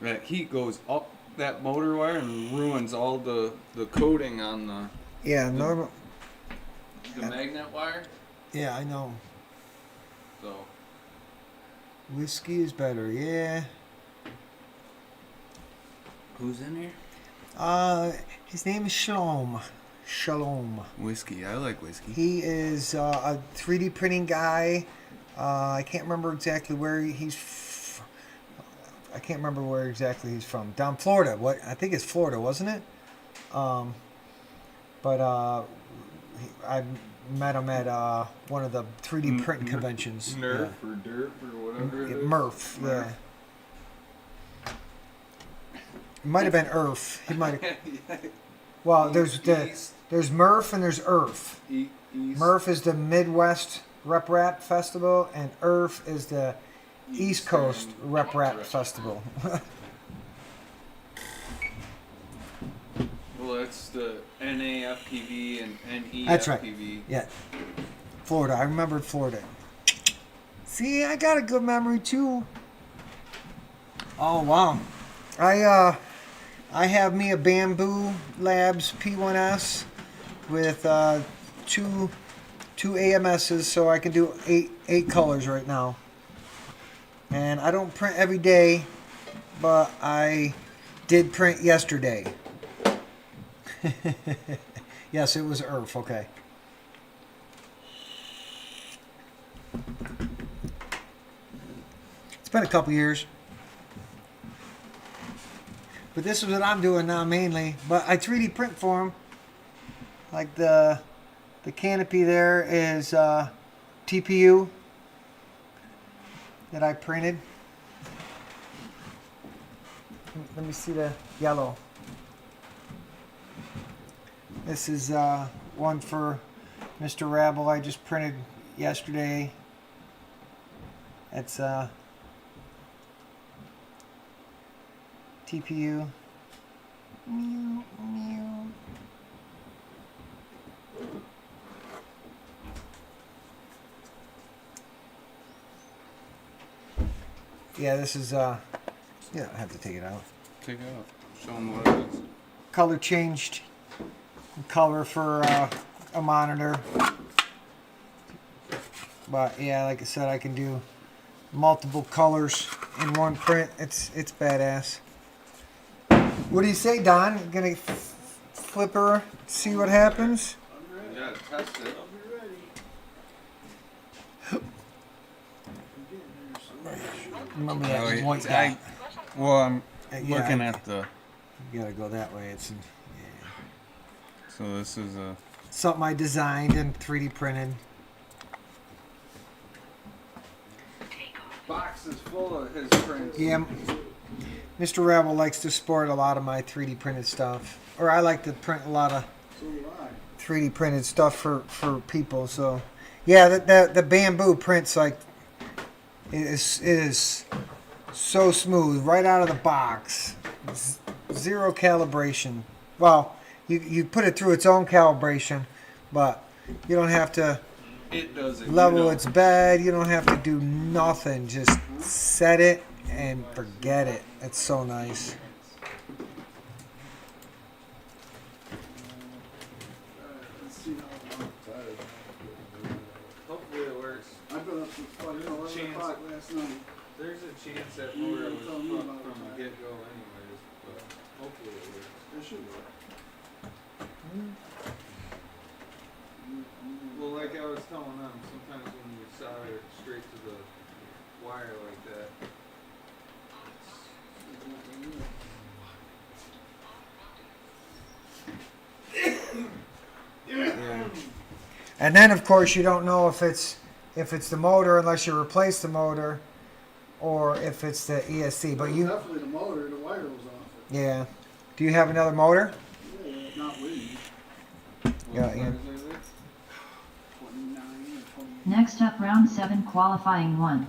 that heat goes up that motor wire and ruins all the coating on the Yeah, normal. magnet wire. Yeah, I know. So Whiskey is better. Yeah. who's in here? His name is Shalom. Shalom. Whiskey. I like whiskey. He is a 3D printing guy. I can't remember exactly where he's. I can't remember where exactly he's from. Down Florida. What I think it's Florida, wasn't it? But I met him at one of the 3D printing conventions. Nerf or Derp or whatever it is. Murph. Yeah. It might have been Earth. He might have. Well, there's Murph and there's Earth. East. Murph is the Midwest Rap Festival, and Earth is the East Coast Rap Festival. Well, that's the NAFPV and NEFPV. That's right. Yeah. Florida. I remembered Florida. See, I got a good memory too. Oh wow. I have me a Bamboo Labs P1S with two AMSs, so I can do eight colors right now. And I don't print every day, but I did print yesterday. Yes, it was Earth. Okay. It's been a couple years. But this is what I'm doing now mainly. But I 3D print for them. Like the canopy there is TPU that I printed. Let me see the yellow. This is one for Mr. Rabble I just printed yesterday. It's TPU. Meow, meow. Yeah, this is yeah, I have to take it out. Take it out. Show them what it is. Color changed. Color for a monitor. But yeah, like I said, I can do multiple colors in one print. It's badass. What do you say, Don? You gonna flip her, see what happens? I'm ready. You gotta test it. I'll be ready. I'm getting there so Remember Oh, that yeah, white I- dot. Well, I'm Yeah, looking at the. You gotta go that way. It's yeah. So this is a. Something I designed and 3D printed. Box is full of his prints. Yeah, Mr. Rebel likes to sport a lot of my 3D printed stuff. Or I like to print a lot of do I. 3D printed stuff for people. So, yeah, the bamboo prints like it is so smooth right out of the box. Zero calibration. Well, you put it through its own calibration, but you don't have to It does it. level you know. its bed. You don't have to do nothing. Just set it and forget it. It's so nice. Let's see how long. Hopefully it works. I've been up since There's a 11 chance o'clock last night. There's a chance that You motor didn't was tell me fucked about from that. the get go, anyways. But hopefully it works. It should work. Well, like I was telling them, sometimes when you solder it straight to the wire like that, Yeah. And then of course you don't know if it's the motor unless you replace the motor, or if it's the ESC. But you, Definitely the motor, the wire was off it. yeah. Do you have another motor? Yeah, not with me. Yeah, yeah. 29 or 20. Next up, round 7 qualifying 1.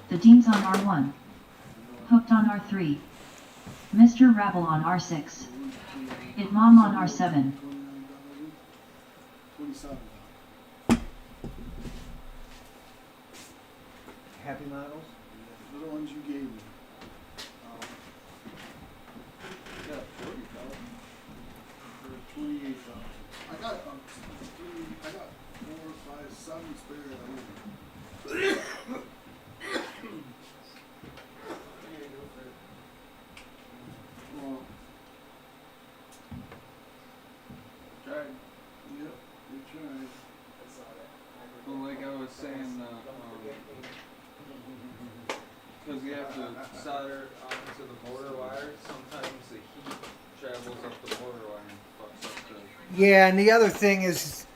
The Deans on R1. Hooked on R3. Mr. Rabble on R6. Itmam on R7. $27. Happy models? They're the ones you gave me. Yeah, 40,000. For 28,000. I got 4, 5, 7 spare at home. Well, tried. Yep, we tried. well, like I was saying, because you have to solder onto the motor wire, sometimes the heat travels up the motor wire and fucks up the. Yeah, and the other thing is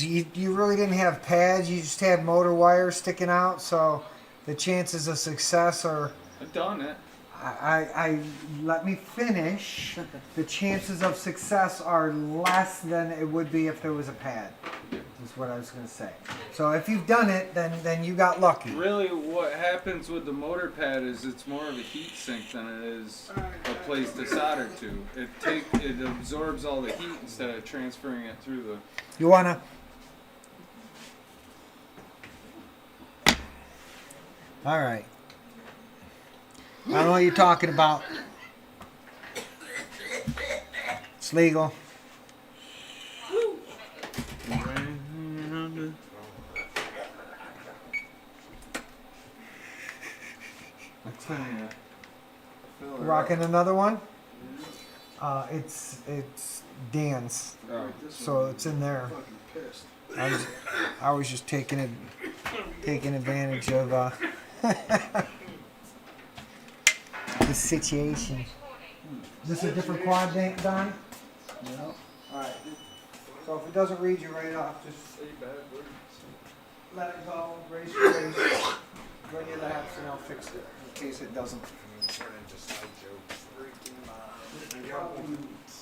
you really didn't have pads. You just had motor wires sticking out. So the chances of success are. I've done it. I let me finish. The chances of success are less than it would be if there was a pad. Is what I was going to say. So if you've done it, then you got lucky. Really, what happens with the motor pad is it's more of a heat sink than it is a place to solder to. It absorbs all the heat instead of transferring it through the. You wanna? All right. I don't know what you're talking about. It's legal. Rocking another one. It's Dan's, Oh. so it's in there. Fucking pissed. I was just taking advantage of the situation. Is this a different quad, Don? Yeah. All right. So if it doesn't read you right off, just let it go. Raise your waist. Run your laps, and I'll fix it in case it doesn't.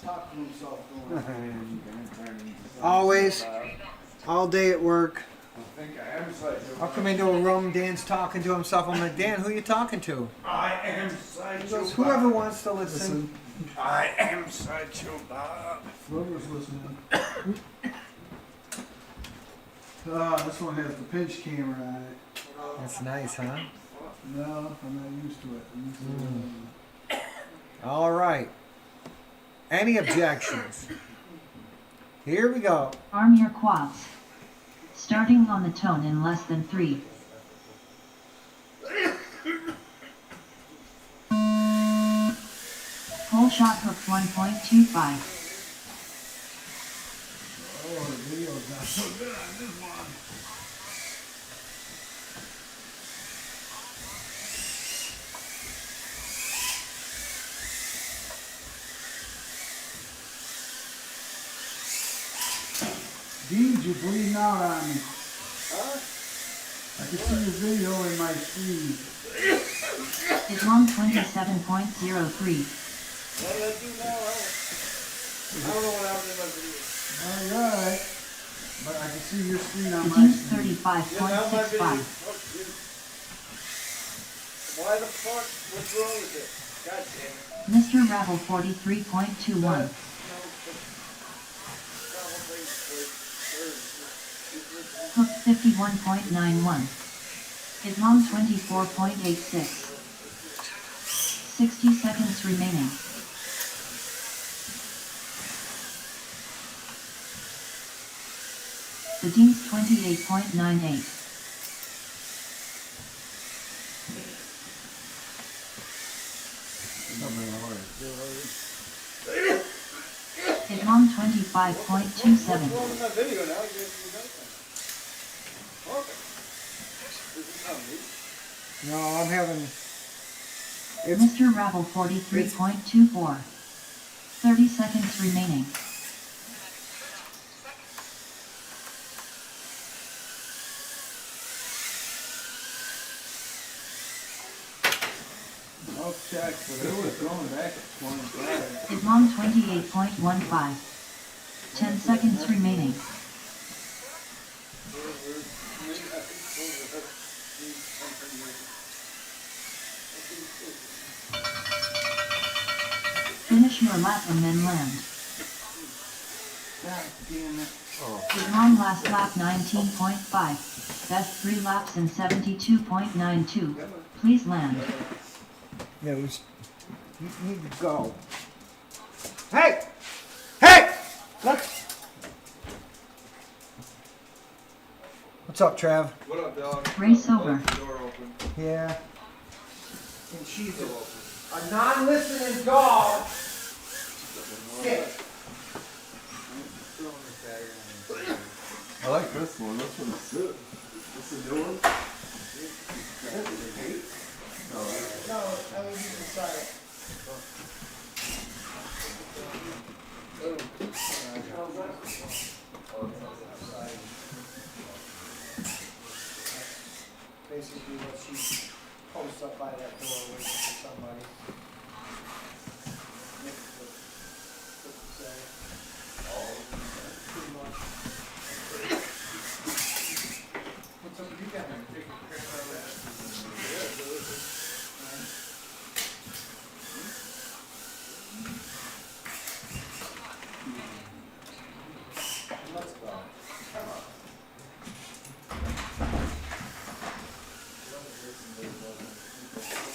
Talk to himself going. Always, all day at work. I think I am psycho. I'll come into a room, Dan's talking to himself. I'm like, Dan, who are you talking to? I am He psycho. goes, whoever wants to listen. I am Sideshow Bob. Whoever's listening. This one has the pinch camera on it. That's nice, huh? No, I'm not used to it. I'm used to All right. Any objections? Here we go. Arm your quads. Starting on the tone in less than 3. Full shot hooked 1.25. Oh, the video's not so good on this one. Deeds, you're bleeding out on me. Huh? I can see your video in my screen. Islam 27.03. What did I do now? I don't know what happened in my video. Alright. But I can see your screen on The my Dean's screen. Yeah, now my video. 35.65. Oh, dude. Why the fuck? What's wrong with it? God damn it. Mr. Rabble 43.21. Hooked 51.91. Islam 24.86. 60 seconds remaining. The Dean's 28.98. Islam 25.27. What's wrong with my video now? You guys do nothing. Perfect. This is not me. No, I'm having. It's, Mr. Rabble 43.24. 30 seconds remaining. I'll check, but it was going back at 25. Islam 28.15. 10 seconds remaining. Finish your lap and then land. God damn it. Islam last lap 19.5. Best 3 laps in 72.92. Please land. Yeah, it was, you need to go. Hey! Hey! Let's. What's up, Trav? What up, dog? Race over. Leave the door open. Yeah. And she's a non-listening dog. Sit. I like this one. This one's good. This is a new one? No, I was using silent. Basically, what she posts up by that door waiting for somebody. Pretty much. What's up with you guys? Take a picture of that. Let's go. Come on.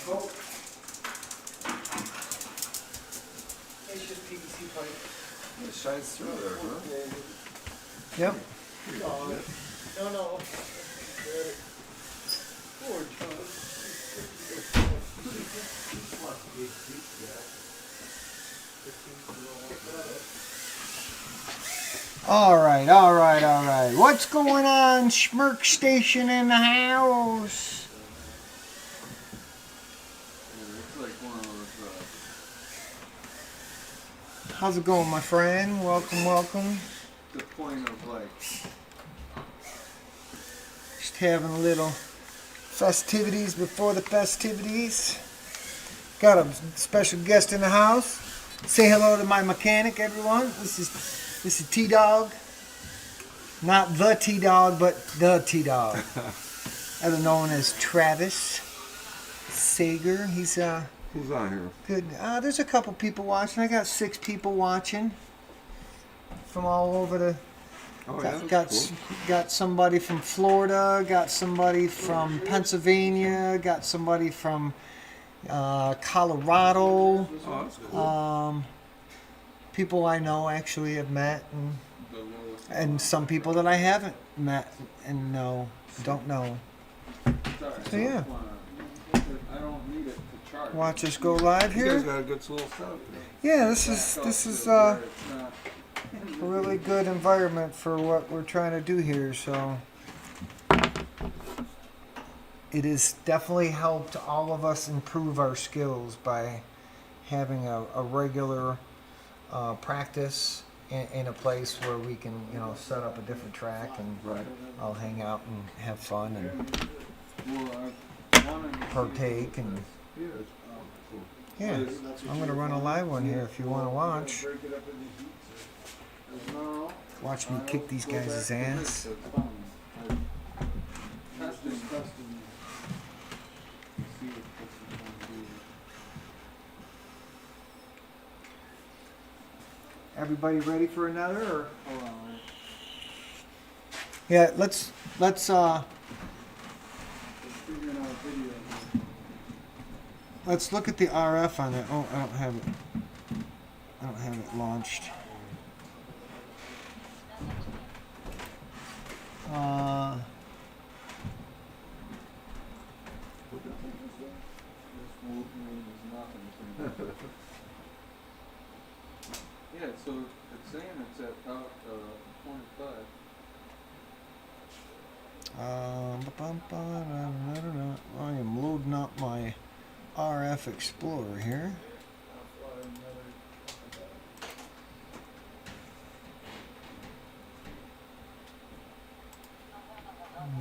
Go. It's just PVC pipe. It shines through there, huh? Yep. No, no. Poor John. All right. What's going on, Schmirk Station in the house? It's like one of those, How's it going, my friend? Welcome. the point of like, Just having a little festivities before the festivities. Got a special guest in the house. Say hello to my mechanic, everyone. This is T-Dog. Not the T-Dog, but the T-Dog. Other known as Travis Sager. He's who's on here? good. There's a couple people watching. I got 6 people watching from all over the. Oh, Got somebody from Florida. Got somebody from Pennsylvania. Got somebody from Colorado. Oh, that's cool. People I know actually have met, and some people that I haven't Matt, and no, don't know. Sorry, So, yeah. I don't need it to charge. Watch us go live You guys here. got a good tool stuff. Yeah, this is a really good environment for what we're trying to do here. So it has definitely helped all of us improve our skills by having a regular practice in a place where we can, set up a different track and Right. all hang out and have fun and Well, partake and Yeah, it's cool. yeah. I'm gonna run a live one here if you want to watch. Break it up into heats. No. Watch me kick these guys' ass. Everybody ready for another? Or? Yeah, let's let's look at the RF on it. Oh, I don't have it. I don't have it launched. Yeah, so it's saying it's at about 0.5. I am loading up my RF Explorer here. I'll fly another.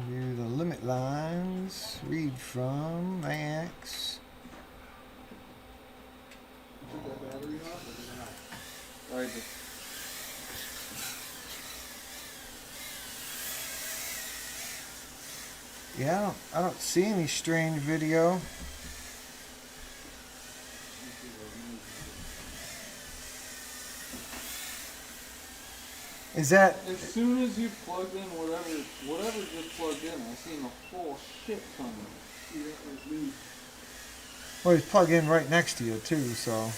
View the limit lines. Read from max. Right. Yeah, I don't see any strange video. Is that As soon as you plugged in whatever just plugged in, I seen a whole shit ton of it. well? He's plugged in right next to you too, so.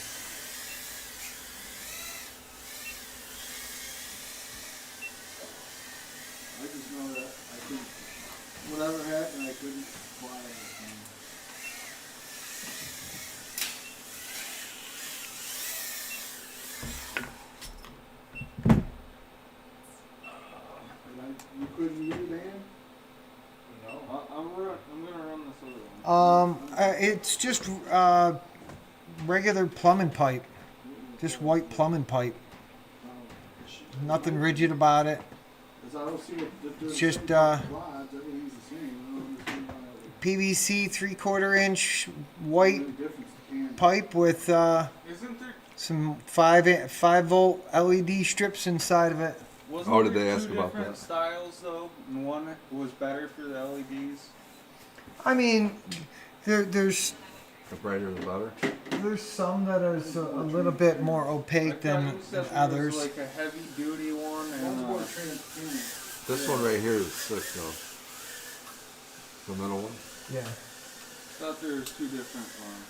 I just know that I think whatever happened, I couldn't fly anything. You couldn't use man? No. I'm gonna run this other one. It's just regular plumbing pipe, just white plumbing pipe. Nothing rigid about it. Because I don't see it. It's just everything's the same. I don't understand why that PVC 3/4 inch would white make a difference to can. pipe with Isn't there? some 5 volt LED strips inside of it. Wasn't Oh, did there they two ask about different that? styles though? And one was better for the LEDs. I mean, there's The brighter the better. there's some that is a little bit more opaque I thought than you said there others. was like a heavy duty one One's and more transparent. This one right here is 6 though. The middle one. Yeah. thought there was two different ones.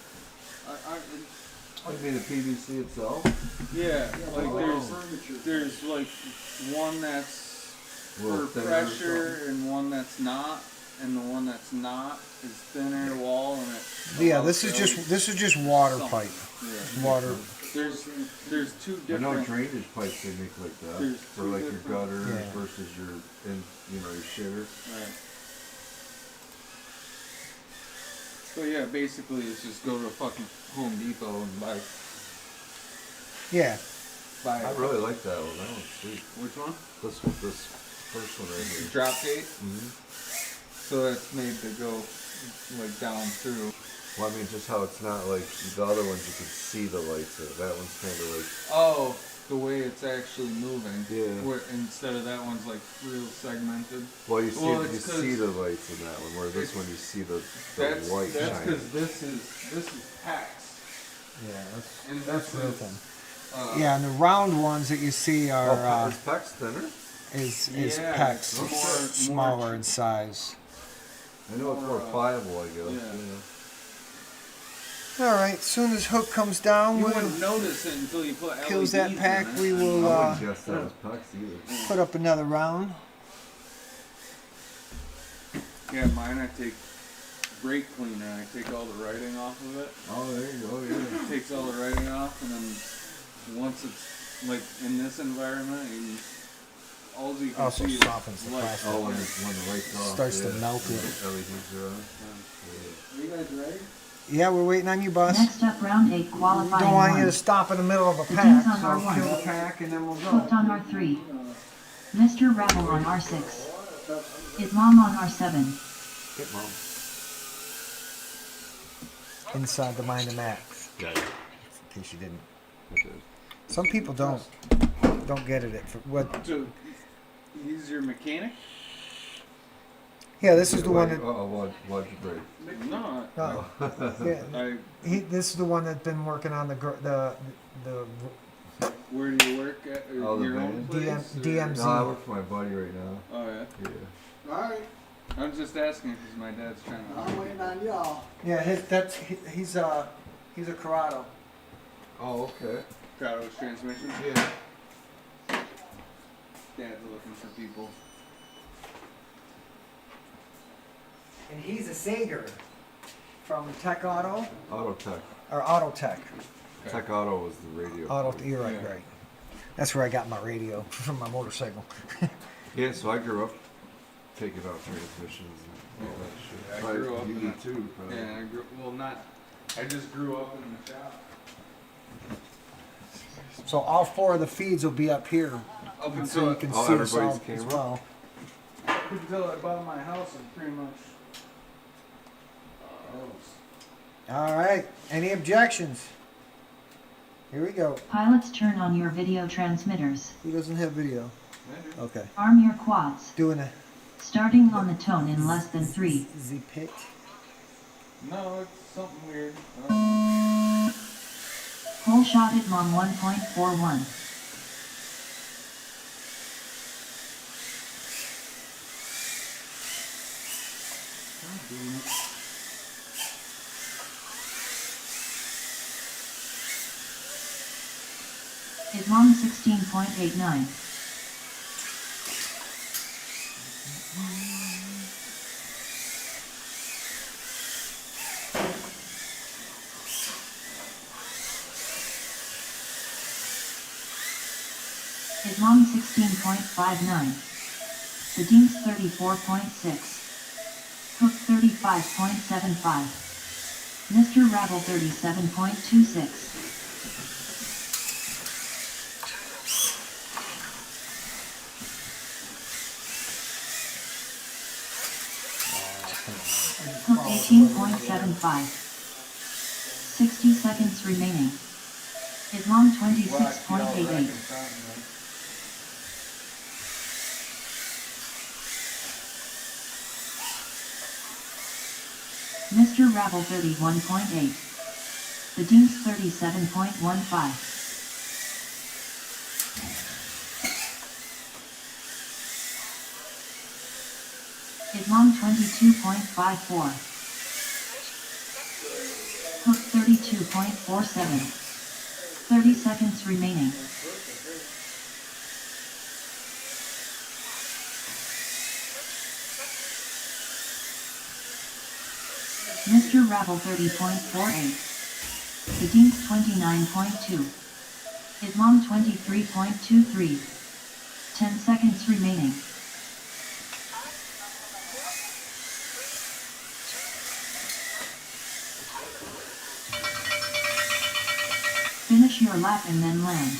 What do you mean the PVC itself? Yeah, like Well, furniture. there's like one that's A little for thinner or pressure something? and one that's not, and the one that's not is thinner wall and it. Yeah, allows this is just water Something. pipe. Yeah. Water. There's two I know different. drainage pipes they make like that There's for two like your different- gutters Yeah. versus your your shitter. Right. So yeah, basically it's just go to fucking Home Depot and buy. Yeah. I really like that one. That one's sweet. Which one? This first one right here. Drop gate. Mm-hmm. So that's made to go like down through. Well, I mean, just how it's not like the other ones you can see the lights in. That one's kind of like Oh, the way it's actually moving. Yeah. Where instead of that one's like real segmented. well, you see Well, you it's see 'cause the lights in that one. Where this one you see the That's white that's shining. because this is PAX. Yeah, And that's this real is, thin. uh, Yeah, and the round ones that you see are Oh, is PEX thinner? is Yeah, PEX, it's more- smaller in size. I know it's more pliable, I guess. yeah. All right, soon as Hook comes down, You we'll wouldn't notice it until you put kills LEDs that pack. in it. We will I wouldn't guess that was PEX either. put up another round. Yeah, mine I take brake cleaner and I take all the writing off of it. Oh, there you go. Yeah. It takes all the writing off, and then once it's like in this environment, all you can Also see is softens the light. plastic. Oh, when the lights off. Starts to yeah. melt it. LEDs are on. Are you guys ready? Yeah, we're waiting on you, Bus. Next up, round 8 qualifying Don't want you to 1. stop in the middle of a The pack, team's on so R1. kill the pack and then we'll Hooked go. on R3. Mr. Rebel on R6. Islam on R7. Get mom. Inside the mind of Matt, Yeah. in case you didn't. Okay. Some people don't get it. What? So he's your mechanic? Yeah, this is the one that. Why'd you break? No, Yeah, I. this is the one that's been working on the Where do you work at? Or Oh, the your own van? place? or- DMZ. No, I work for my buddy right now. Oh yeah. Yeah. Alright, I'm just asking because my dad's trying to. I'm waiting on y'all. Yeah, he's a Corrado. Oh, okay. Crowd's transmission. Yeah. Dad's looking for people. And he's a singer from Tech Auto Auto Tech. or Auto Tech. Tech Auto was the radio. You're right, Yeah. right. That's where I got my radio from my motorcycle. Yeah, so I grew up taking out transmissions and all that shit. Yeah, I Probably grew up you in did that. too, probably. Yeah, I grew. Well, not. I just grew up in the shop. So all 4 of the feeds will be up here, Up so until you can Oh, see us all everybody's as camera? well. I bought my house and pretty much. All right. Any objections? Here we go. Pilots, turn on your video transmitters. Who doesn't have video? Okay. Arm your quads. Doing a Starting on the tone in less than 3. Z pit. No, it's something weird. Whole shot at Mom 1.41. Islam 16.89. Islam 16.59. Sadine's 34.6. Hook 35.75. Mr. Rabble 37.26. Hook 18.75. 60 seconds remaining. Islam 26.88. Mr. Rabble 31.8. The Dean's 37.15. Islam 22.54. Hook 32.47. 30 seconds remaining. Mr. Rabble 30.48. The Dean's 29.2. Islam 23.23. 10 seconds remaining. Finish your lap and then land.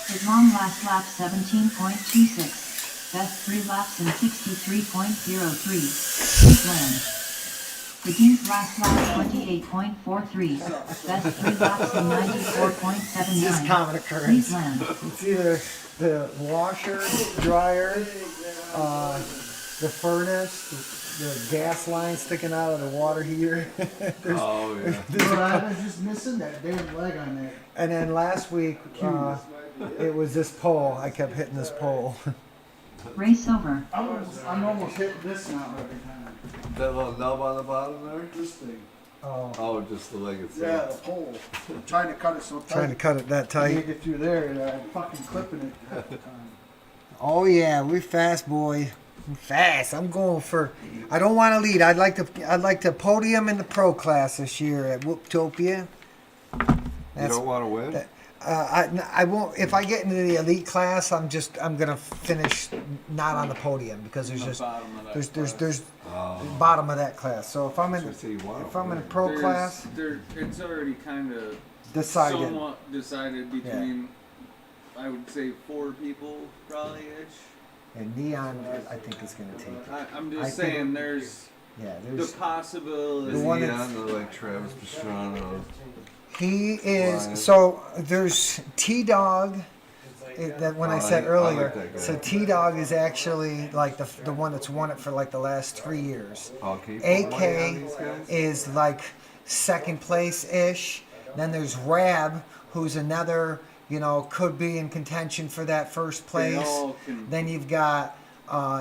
Islam last lap 17.26. Best 3 laps in 63.03. Please land. The Dean's last lap 28.43. Best 3 laps in Just 94.79. common occurrence. Please land. It's either the washer, dryer, the furnace, the gas line sticking out of the water heater. Oh, yeah. I was just missing that damn leg on there. And then last week, it was this pole. I kept hitting this pole. Race over. I'm almost hitting this now every time. That little nub on the bottom there? This thing. Oh, Oh, just the leg Yeah, itself. the pole. I'm trying to cut it so tight. trying to cut it that I can't tight. get through there and I'm fucking clipping it half the time. Oh yeah, we fast, boy. fast. I'm going for. I don't want to lead. I'd like to podium in the pro class this year at Whooptopia. You don't want to win? I won't. If I get into the elite class, I'm gonna finish not on the podium because there's just there's bottom of that class. So if I'm in a pro class, it's already kind of decided. somewhat decided between, I would say, 4 people probably ish. And Neon, I think is gonna take it. I'm I just think- saying, there's Yeah, the there's. possibility. The Is one he that's- on the like Travis Pastrana? He is. Lion. So there's T Dog. That when I said I earlier. like that guy. So T Dog is actually like the one that's won it for like the last 3 years. Oh, can you put money on AK these guys? is like second place ish. Then there's Rab, who's another, could be in contention for that first They place. all can- Then you've got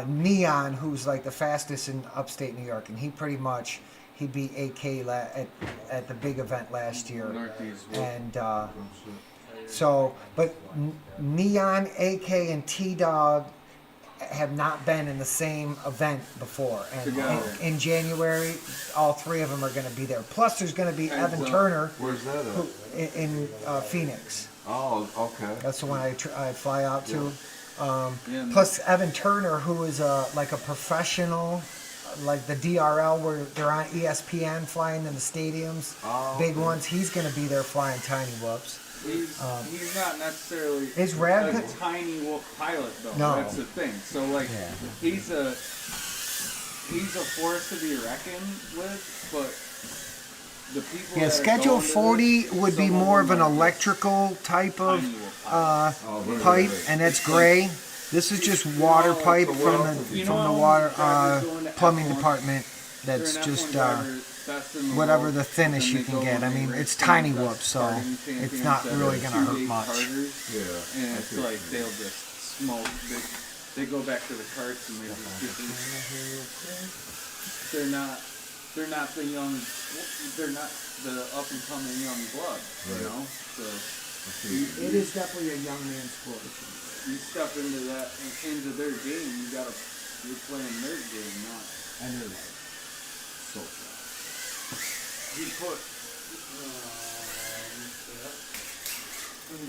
Neon, who's like the fastest in upstate New York, and he pretty much he beat AK at the big event last year. Northeast. And so, but Neon, AK, and T Dog have not been in the same event before. And Together. in January, all 3 of them are going to be there. Plus, there's going to be Heads Evan up. Turner Where's that who, at? in Phoenix. Oh, okay. That's the one I fly out to. Yeah, Plus, Evan Turner, who is like a professional, like the DRL, where they're on ESPN flying in the stadiums, Oh, big okay. ones. He's going to be there flying tiny whoops. He's not necessarily Is Rab a good? tiny wolf pilot though. No. That's the thing. So like Yeah. he's a force to be reckoned with, but the people Yeah, that are Schedule going to 40 this, would be some of more of them an are just electrical type of tiny wolf pilots. Oh, right, pipe, right. and it's gray. This is just water pipe so from what the else is it? from the You know, water drivers going to plumbing F1, department. They're That's an just F1 driver, best in the whatever world, the thinnest and you they can go get. and I they mean, race it's them tiny as whoop, so starting it's champions not that really are gonna hurt 2-8 much. Carters. Yeah. And I it's see what like you mean. they'll just smoke. They go back to the carts and they just get these. They're not the young. They're not the up and coming young blood. You Right. know. So I see what you It is definitely a young man's sport. you step into their game. You're playing their game, not. And they're like so He put.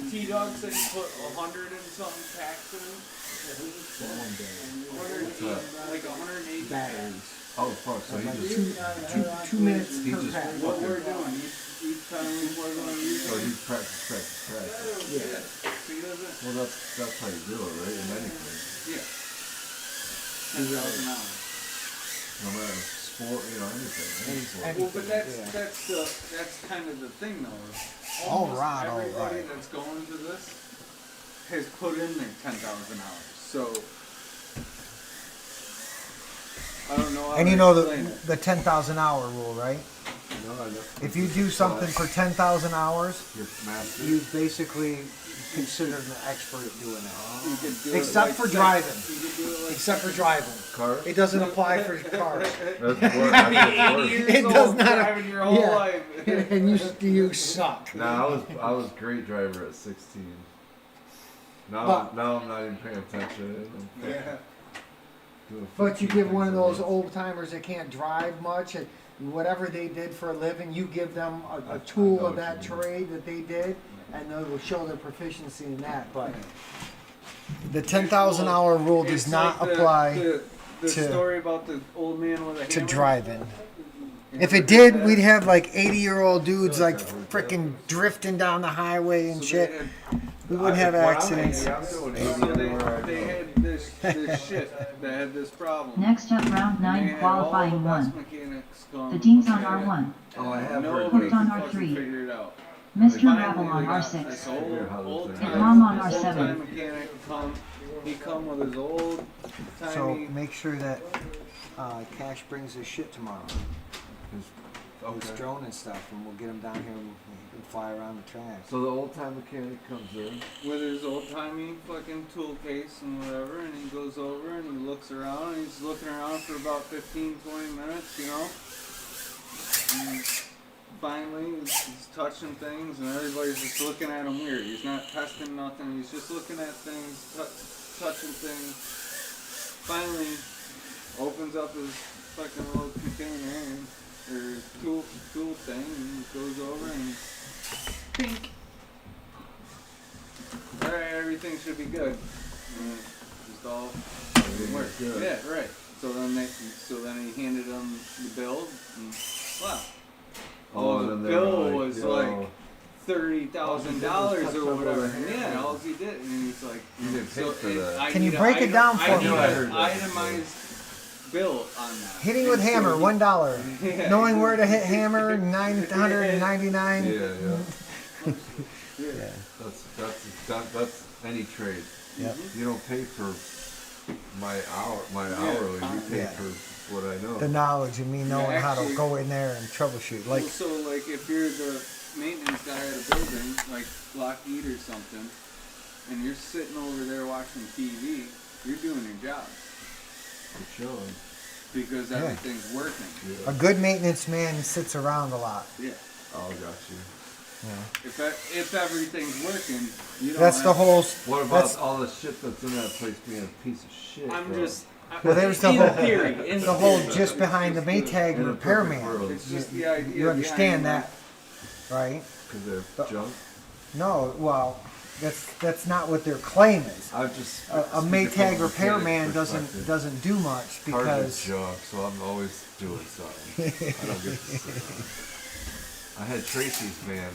T-Dog said he put 100 and something packs in. one day. 108, like 108 Batteries. Oh, fuck. So he Like just. 2 minutes He per just pack. What we're doing, each time we plug on So you. he's practice. Yeah. He doesn't. Well, that's how you do it, right? In anything. Yeah. 10,000 hours. No matter sport, anything. Any sport. Well, but Yeah. that's kind of the thing though. All Almost right, all everybody right. that's going to this has put in their 10,000 hours. So I don't know how And to you know explain it. the 10,000 hour rule, right? No, I know. If you do something for 10,000 hours, You're master. you basically considered an expert at doing that. You could do it Except like for sex. driving. You could do it like Except for driving. Car? It doesn't apply for cars. That's worse. That's worse. years It old does not- driving your whole yeah. life. And you suck. Nah, I was great driver at 16. Now But- I'm not even paying attention. I'm Yeah. doing But you 15 give one of things at those once. old timers that can't drive much, and whatever they did for a living, you give them a tool know of what that you mean. trade that they did, and they will show their proficiency in that. But the 10,000 hour rule does It's not like apply the to- story about the old man with a to hammer. driving. You If ever it did, that? we'd have like 80-year-old dudes like freaking drifting down the highway and So shit. they had- We wouldn't have When I'm accidents. 80, I'm doing 80 So everywhere I they go. had this shit. They had this problem. Next up, round And they 9 had all the qualifying best 1. mechanics come, The Dean's on and R1. Oh, I have heard nobody Put on could R3. fucking figure it out. Mr. Finally, Rabble on they got R6. this Figure how old those time, things Mom on old R7. time mechanic he come with his old So timey. make sure that Cash brings his shit tomorrow. His Okay. drone and stuff, and we'll get him down here and he can fly around the track. So the old time mechanic comes in. with his old timey fucking tool case and whatever, and he goes over and he looks around, and he's looking around for about 15-20 minutes, you know. And finally, he's touching things, and everybody's just looking at him weird. He's not testing nothing. He's just looking at things, touching things. Finally, opens up his fucking little container and, or tool thing and goes over and pink. Alright, everything should be good. And just all work. good. Yeah, right. So then he handed him the bill and wow. Oh, the and then they were bill like, was yo. like $30,000 All he did was touch or up whatever. with a hammer. Yeah, all he did, and he's like, You didn't pay for that. I Can you need break it down for I me? need I know I an heard that. itemized bill on that. Hitting with And so hammer, he- $1. Yeah. Knowing where to hit hammer, 999. Yeah. That's any trade. Yep. You don't pay for my hourly. You pay Yeah. for what I know. The knowledge of me knowing how to actually- go in there and troubleshoot. Like, So like if you're the maintenance guy at a building, like Lockheed or something, and you're sitting over there watching TV, you're doing your job For sure. because Yeah. everything's working. a good maintenance man sits around a lot. Yeah. Oh, got you. If everything's working, you don't That's the have- whole. What That's about all the shit that's in that place being a piece of shit? I'm bro? just. Well, there's the in whole- theory. In the whole theory. just behind the Maytag In a repairman. perfect world. It's just the idea. You understand behind, that, right? Because they're But- junk. No, well, that's not what their claim is. I'm just A speaking from Maytag a repairman mechanic's perspective. doesn't do much Cars because are junk, so I'm always doing something. I don't get to sit down. I had Tracy's van.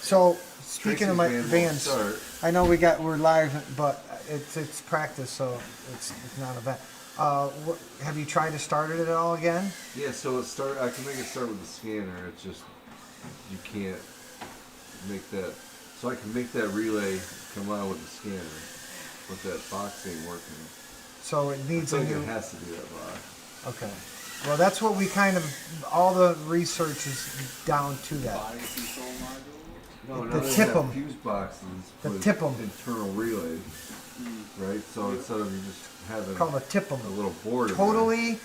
So speaking of my Tracy's van won't vans, start. I know we're live, but it's practice, so it's not a van. Have you tried to start it at all again? Yeah, so I can make it start with the scanner. It's just you can't make that. So I can make that relay come on with the scanner, but that box ain't working. So it I needs a think new. it has to be that box. Okay. Well, that's what we kind of all the research is down to that. Body control module. No, The now they tip have 'em. fuse boxes The with tip 'em. internal relays, right? So instead of you just having Called a tip 'em. a little board in Totally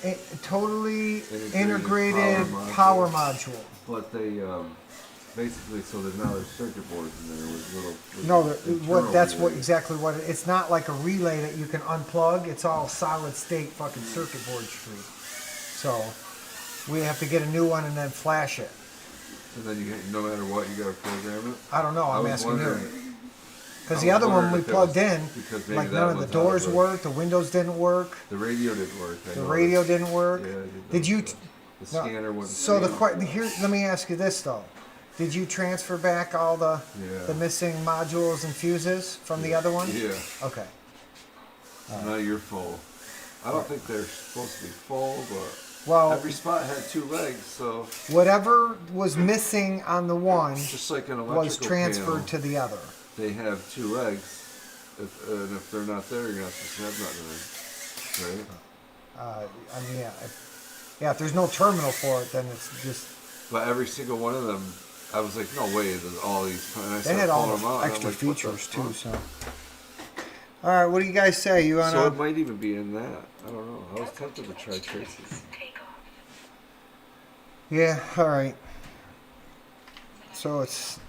Integrated integrated power power module. but they basically so there's now there's circuit boards in there with little. With No, internal that's what relays. exactly what it's not like a relay that you can unplug. It's all solid state fucking circuit board street. So we have to get a new one and then flash it. And then no matter what, you gotta program it. I don't know. I I'm was asking you. wondering- Because I the was other one we wondering if it plugged was- in, because maybe like that none of the was how it doors worked. worked, the windows didn't work, The radio didn't work. I the noticed. radio didn't work. Yeah, Did you? The No. scanner wouldn't. So scan. here, let me ask you this though: did you transfer back all the Yeah. missing modules and fuses from the other one? Yeah. Okay. Now you're full. I don't think they're supposed to be full, but Well, every spot had two legs, so whatever was missing on the one just like an electrical was transferred panel, to the other. they have two legs. And if they're not there, you're not supposed to have nothing, right? I mean, yeah, if there's no terminal for it, then it's just But every single one of them, I was like, no way, there's all these. And I they started had all pulling them out, the and I'm extra like, what the features too. fuck? So, all right, what do you guys say? You So it wanna? might even be in that. I don't know. I was tempted to try Tracy's. Take off. Yeah, all right. So it's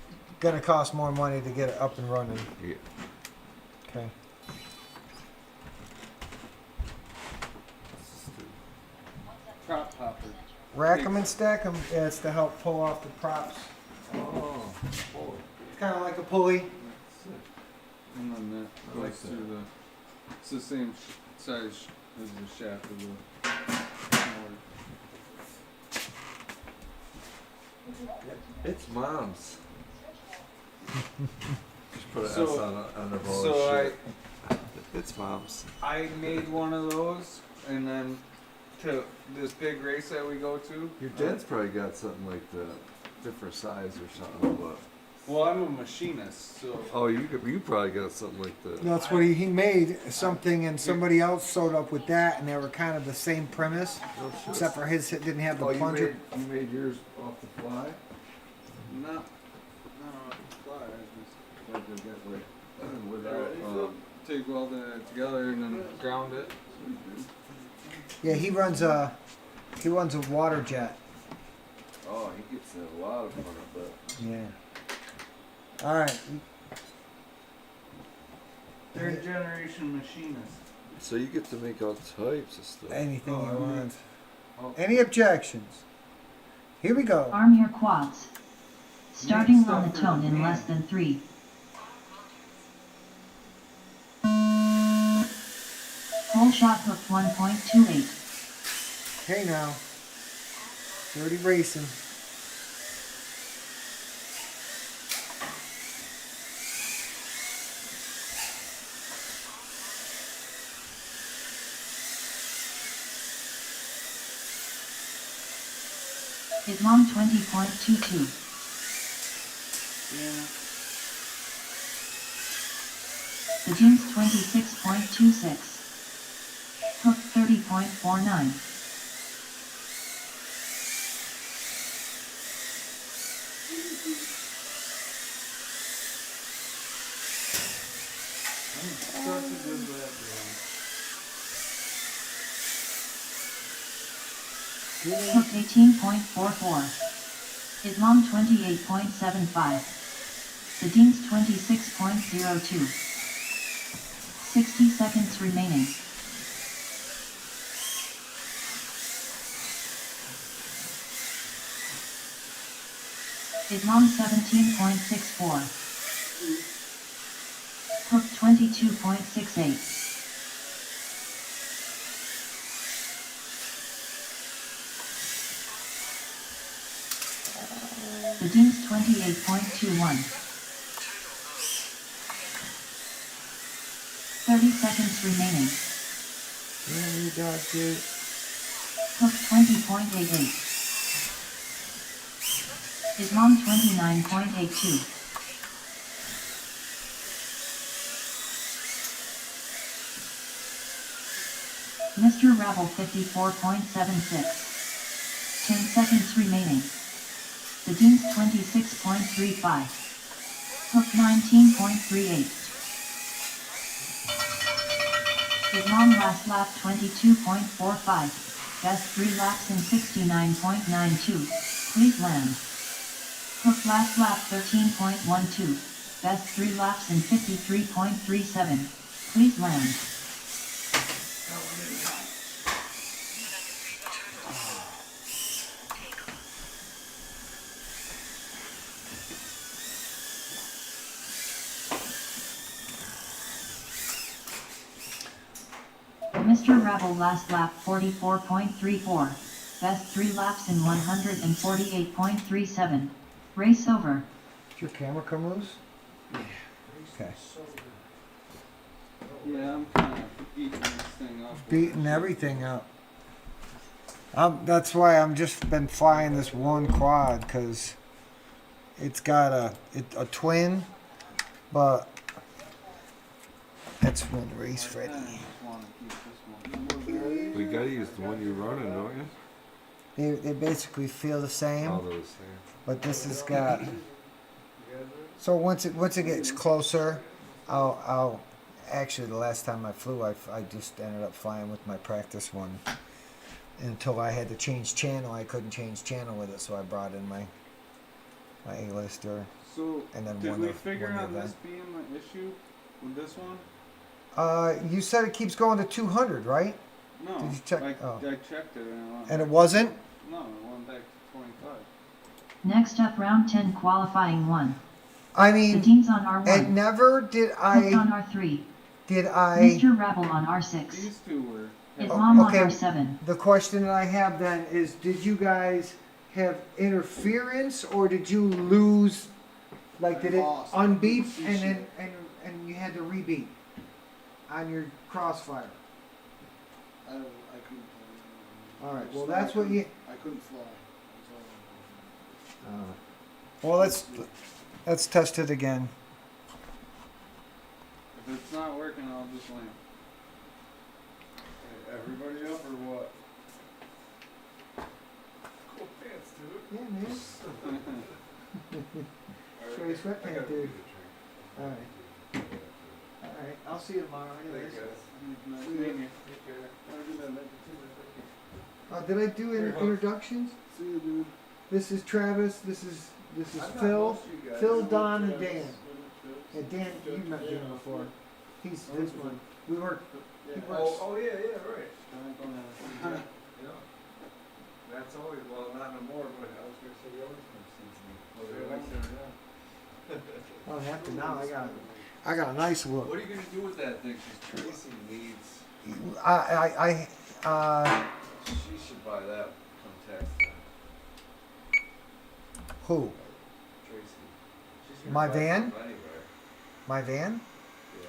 gonna cost more money to get it up and running. Yeah. Okay. Prop popper. Rack 'em and stack 'em. Yeah, it's to help pull off the props. Oh, boy. It's kind of like a pulley. And then that I goes like that. through the. It's the same size as the shaft of the motor. It's mom's. Just put an S So- on the roller So shit. It's mom's. I made one of those, and then to this big race that we go to. Your dad's probably got something like that, different size or something, but. Well, I'm a machinist, so. Oh, you probably got something like that. That's what he made something, and somebody else sewed up with that, and they were kind of the same premise, No shit. except for his didn't have the Oh, plunger. you made yours off the fly? No, fly. I Like they get like, without, just TIG welded it together and then ground it. Yeah, he runs a water jet. oh, he gets a lot of fun of that. Yeah. All right. Third generation machinist. So you get to make all types of stuff. Anything Oh, you I mean- want. Oh. Any objections? Here we go. Arm your quads. Starting stuff on the for tone the in man. less than 3. Full shot hook 1.28. Okay now. Dirty racing. Islam 20.22. Yeah. The Jeans 26.26. Hook 30.49. Such a good lap, Hook 18.44. Islam 28.75. The Deans 26.02. 60 seconds remaining. Islam 17.64. Hook 22.68. The Deans 28.21. 30 seconds remaining. Yeah, you got it. Hook 20.88. Islam 29.82. Mr. Rebel 54.76. 10 seconds remaining. The Deans 26.35. Hook 19.38. Islam last lap 22.45. Best 3 laps in 69.92. Please land. Hook last lap 13.12. Best 3 laps in 53.37. Please land. Mr. Rebel last lap 44.34. Best 3 laps in 148.37. Race over. Did your camera come loose? Okay. Yeah, I'm kind of eating this thing up. Beating everything up. That's why I'm just been flying this one quad, because it's got a twin, but it's one race I ready. just want to keep this one. We gotta use the one you're running, don't you? They basically feel the same, All those things. but this has got. So once it gets closer, I'll actually the last time I flew, I just ended up flying with my practice one. Until I had to change channel, I couldn't change channel with it, so I brought in my A-lister. So, And then did won we the- figure won the on this event. being the issue with this one? You said it keeps going to 200, right? No. Did you check- I oh. checked it and it went And it back- wasn't? No, it went back to 25. Next up round 10 qualifying 1. I The mean, Deans on and R1. never did Hook on I R3. I Mr. Rebel on R6. These two were. Islam on okay. R7. the question that I have then is, did you guys have interference, or did you lose, like did it Lost. unbeep and then and you had to rebeat on your crossfire? I couldn't. All right, well that's what you. I couldn't fly. Well, let's test it again. If it's not working, I'll just land. Everybody up or what? Cool pants, dude. Yeah, man. Show you sweatpants, dude. All right. All right. I'll see you tomorrow. Anyways. Nice meeting you. Did I do introductions? See you, dude. This is Travis. This is Phil. Phil, Don, and Dan. Yeah, Dan, you met Dan before. He's this one. We work. Yeah. He works. Oh, yeah, right. I'm gonna- Yeah. That's always, well, not no more, but I was gonna say he always comes sees me. Whether he likes it or not. I don't have to now. I got a nice look. What are you gonna do with that thing? 'Cause Tracy needs, she should buy that come tax time. Who? Tracy. She's gonna My buy van? something Anyway, My van? yeah.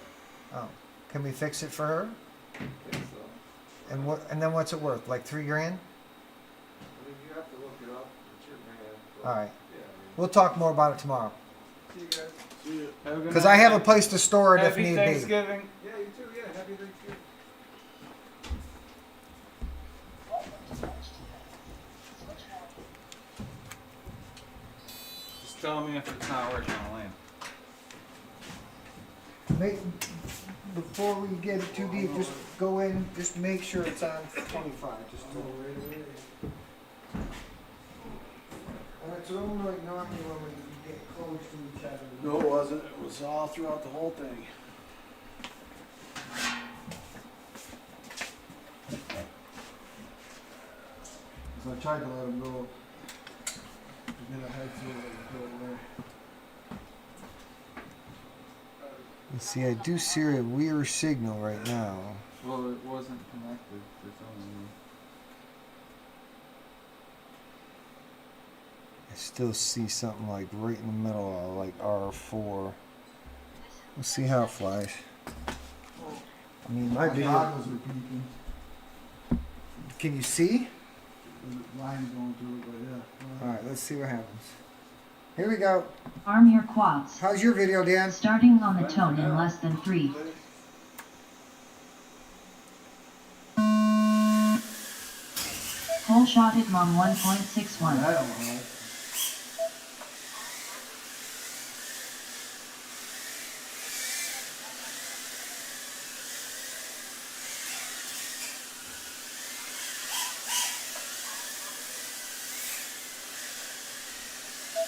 Oh, can we fix it for her? I think so. And what? And then what's it worth? Like $3 grand? I mean, you have to look it up. It's your man. but, All right. Yeah, I mean, We'll talk more about it tomorrow. see you guys. Have a good Because night. I have a place to store it if Happy need be. Thanksgiving. Yeah, you too. Yeah, happy Thanksgiving. Just tell me if it's not working on land. Before we get it too deep, just go in, just make sure it's on 25. Just to, and it's only like normally when we get close to each other. No, it wasn't. It was all throughout the whole thing. So I tried to let him go. Then I had to let him go away. You see, I do see a weird signal right now. Well, it wasn't connected for some reason. I still see something like right in the middle of like R4. We'll see how it flies. I mean, my goggles are peeking. Can you see? Line's going through it, but yeah. Alright, let's see what happens. Here we go. Arm your quads. How's your video, Dan? Starting on the tone in less than 3. Whole shot at mom 1.61. I don't know.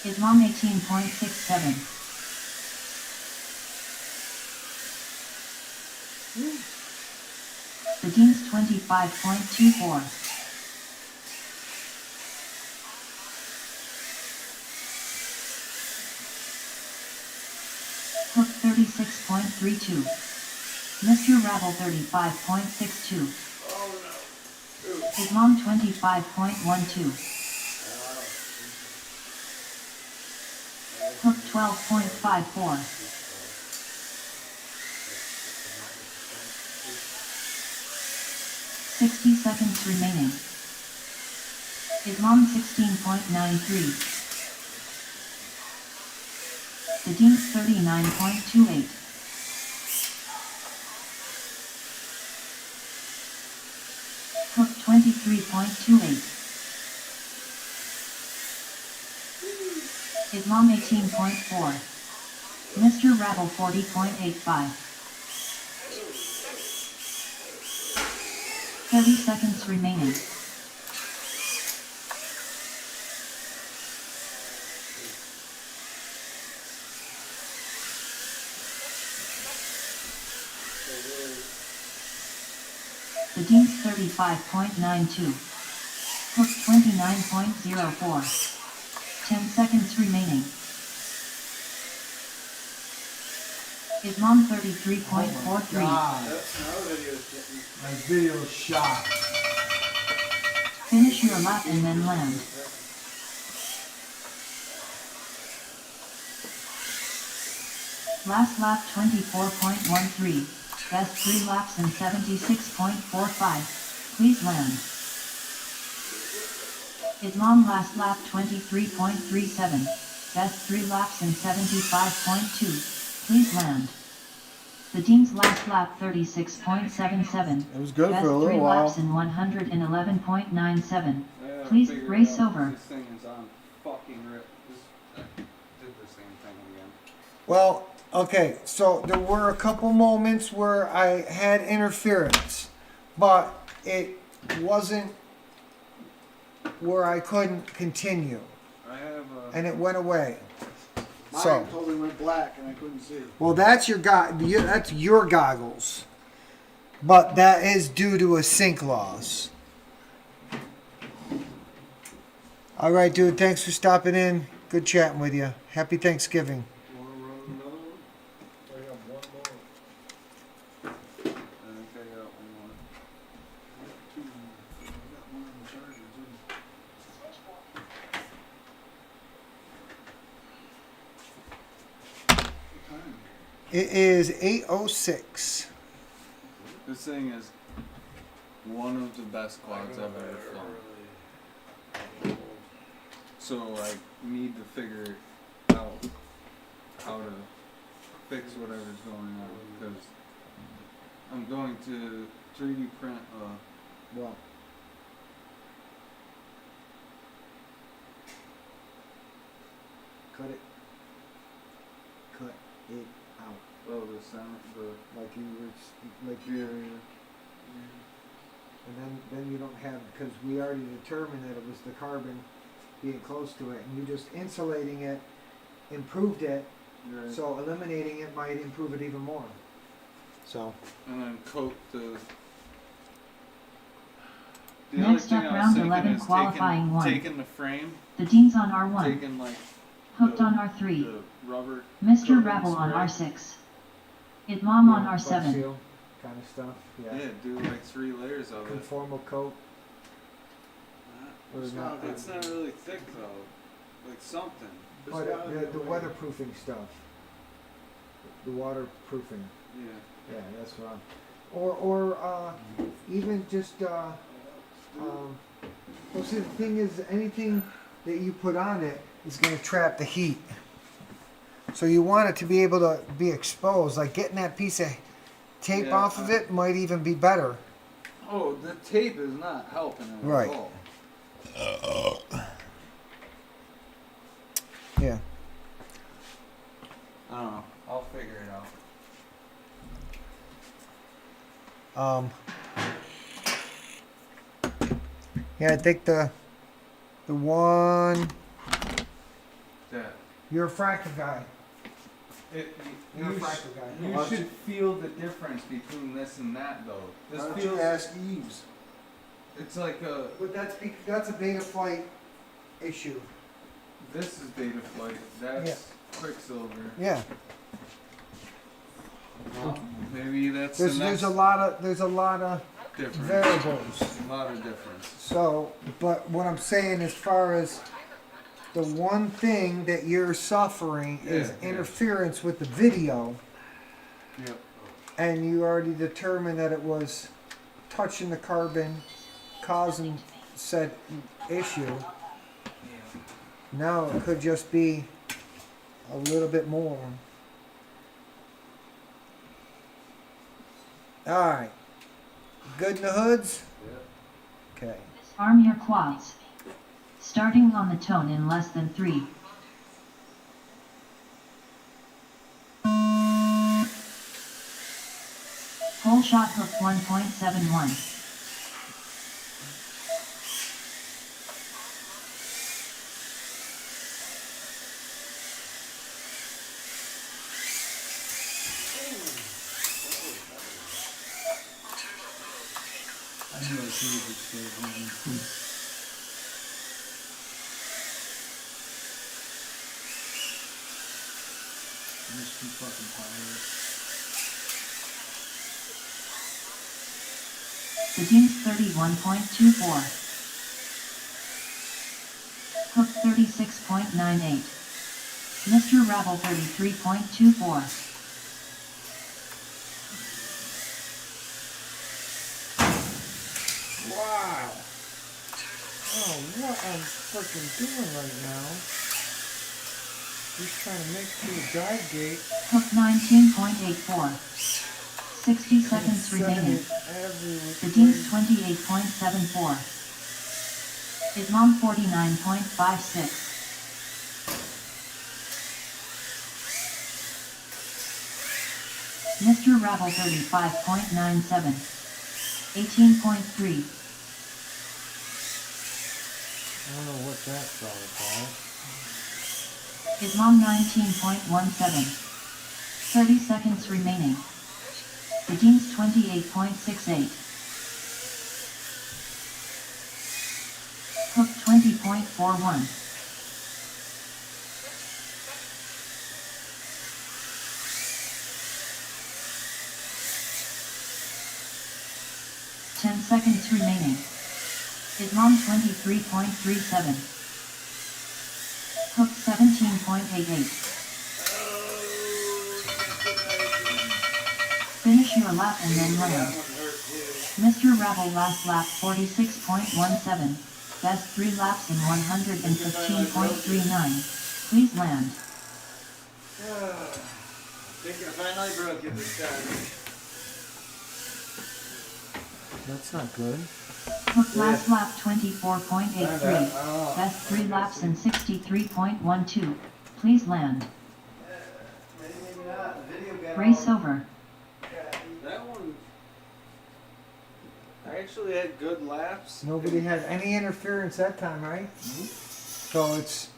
Is mom 18.67. The Dean's 25.24. Hook 36.32. Mr. Rattle 35.62. His mom 25.12. Hook 12.54. $60 seconds remaining. His mom 16.93. The Dean's 39.28. Hook 23.28. His mom 18.4. Mr. Rattle 40.85. 30 seconds remaining. The Dean's 35.92. Hook 29.04. 10 seconds remaining. His mom 33.43. My video shot. Finish your lap and then land. Last lap 24.13. Best 3 laps in 76.45. Please land. His mom last lap 23.37. Best 3 laps in 75.2. Please land. The Dean's last lap 36.77. It was good Best for a 3 little while. laps in 111.97. Yeah, Please figured race out over. This thing is on fucking rip. I did the same thing again. Well, okay, so there were a couple moments where I had interference, but it wasn't where I couldn't continue, I have and it went away. So, Mine totally went black and I couldn't see. well, that's that's your goggles, but that is due to a sync loss. All right, dude. Thanks for stopping in. Good chatting with you. Happy Thanksgiving. Wanna run another one? I got one more. I think I got one more. Two. I got one on the charger too. What time? It is 8:06. This thing is one of the best quads I've ever flown. So I need to figure out how to fix whatever's going on because I'm going to 3D print Well, cut it. Cut it out. the sound Like you were, like the you're, and then you don't have, because we already determined that it was the carbon being close to it, and you just insulating it improved it, right. so eliminating it might improve it even more. So, And then coat the Next up, round 11 qualifying one. taking the frame, The Dean's on R1. taking like Hooked the- on R3. the rubber Mr. coating Rebel on spray. R6. Itmom on yeah, R7. butt seal kind of stuff. Yeah, do like 3 layers of it. Conformal coat. Or It's not, not- It's not really thick though, like something. This but guy the way. weatherproofing stuff. The waterproofing. Yeah. Yeah, that's what I'm. Or even just well, see, the thing is, anything that you put on it is going to trap the heat. So you want it to be able to be exposed. Like getting that piece of tape Yeah, off of it might even be better. Oh, the tape is not helping it Right. at all. Yeah. I don't know. I'll figure it out. Yeah, I think the one. That You're a fractal guy. You're a you, fractal guy. you should feel the difference between this and that though. This Why don't feels. you ask Eves? It's like a. But that's a beta flight issue. This is Beta Flight. That's Quicksilver. Yeah. Maybe that's There's the next a lot of difference. variables. A lot of difference. So, but what I'm saying as far as the one thing that you're suffering is Yeah. interference with the video, Yep. and you already determined that it was touching the carbon, causing said issue. Now it could just be a little bit more. Alright. Good in the hoods? Okay. Arm your quads. Starting on the tone in less than 3. Pole shot hook 1.71. I knew I should have stayed home. I'm just too fucking tired. The Dean's 31.24. Hook 36.98. Mr. Rebel 33.24. Wow. Oh, what I'm freaking doing right now. Just trying to make through the dive gate. Hook 19.84. 60 seconds remaining. The Dean's 28.74. Itmom 49.56. Mr. Rebel 35.97. 18.3. I don't know what that's all about. Islam 19.17. 30 seconds remaining. The Dean's 28.68. Hook 20.41. Ten seconds remaining. Islam 23.37. Hook 17.88. Finish your lap and then land. Mr. Rabble last lap 46.17. Best 3 laps in 115.39. Please land. Think I finally broke it this time. That's not good. Hook last lap 24.83. Best 3 laps in 63.12. Please land. Maybe not. The video got Race all over. That one, I actually had good laps. Nobody had any interference that time, right? So it's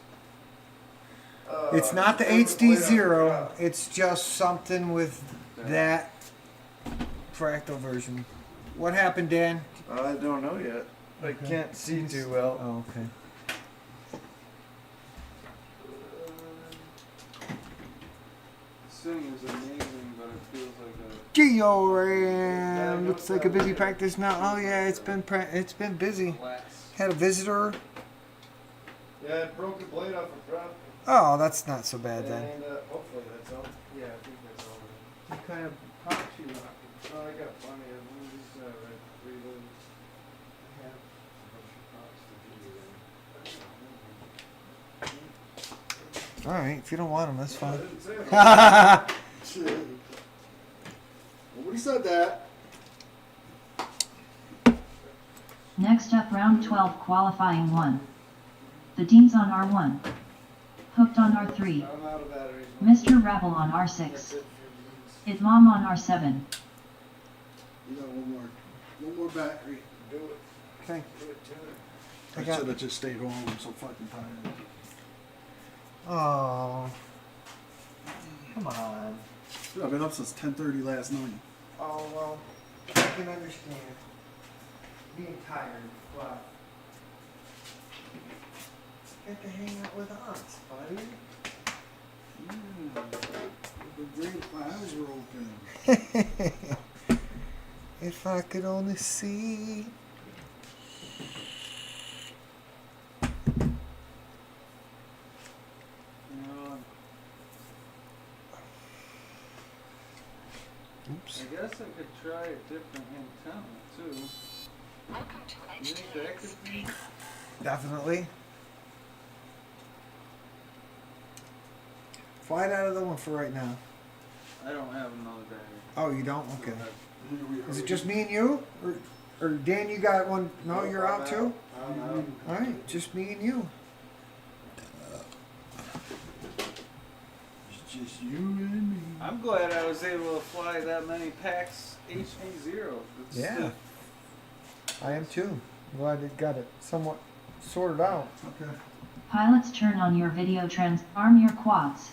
not the HD0. It's just something with that fractal version. What happened, Dan? I don't know yet. I Okay. can't see too well. Oh, okay. This thing is amazing, but it feels like Georam looks like a busy practice now. Oh yeah, it's been busy. a last. Had a visitor. Yeah, it broke the blade off a prop. Oh, that's not so bad then. And hopefully that's all. Yeah, I think that's all. What kind of parts you want? Oh, I got plenty of them. Just reload. All right, if you don't want them, that's I fine. didn't say it. Nobody said that. Next up, round 12, qualifying 1. The Dean's on R1. Hooked on R3. I'm out of batteries. Mr. Rabble on That's R6. it for these. Idlam on R7. You got one more battery. Do it. Okay. Do it to it. I I got- should have just stayed home. I'm so fucking tired. Oh, come on. Dude, I've been up since 10:30 last night. Oh well, I can understand being tired, but get to hang out with us, buddy. The great my eyes were open. If I could only see. Oops. I guess I could try a different antenna too. Welcome to You think that HTX. could be? Definitely. Fly it out of the one for right now. I don't have another battery. Oh, you don't? Okay. Is it just me and you? Or Dan, you got one? No, you're out too? I'm out. Alright, just me and you. It's just you and me. I'm glad I was able to fly that many packs HV0. It's Yeah. I am too. Glad it got it somewhat sorted out. Okay. Pilots, turn on your video arm your quads.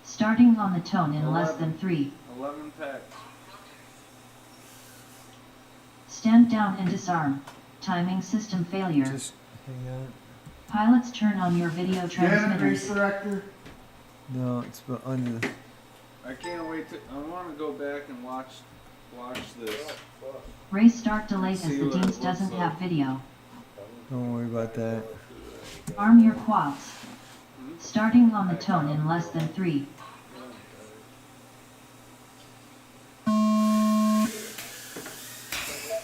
Starting on the tone in less than 3. 11 packs. Stand down and disarm. Timing system failure. Just hang on. Pilots, turn on your video transmitters. director? No, it's under the. I can't wait to. I want to go back and watch this. Race start delayed as See the what it Deans looks doesn't like. have video. Don't worry about that. Arm your quads. Starting on the tone in less than 3.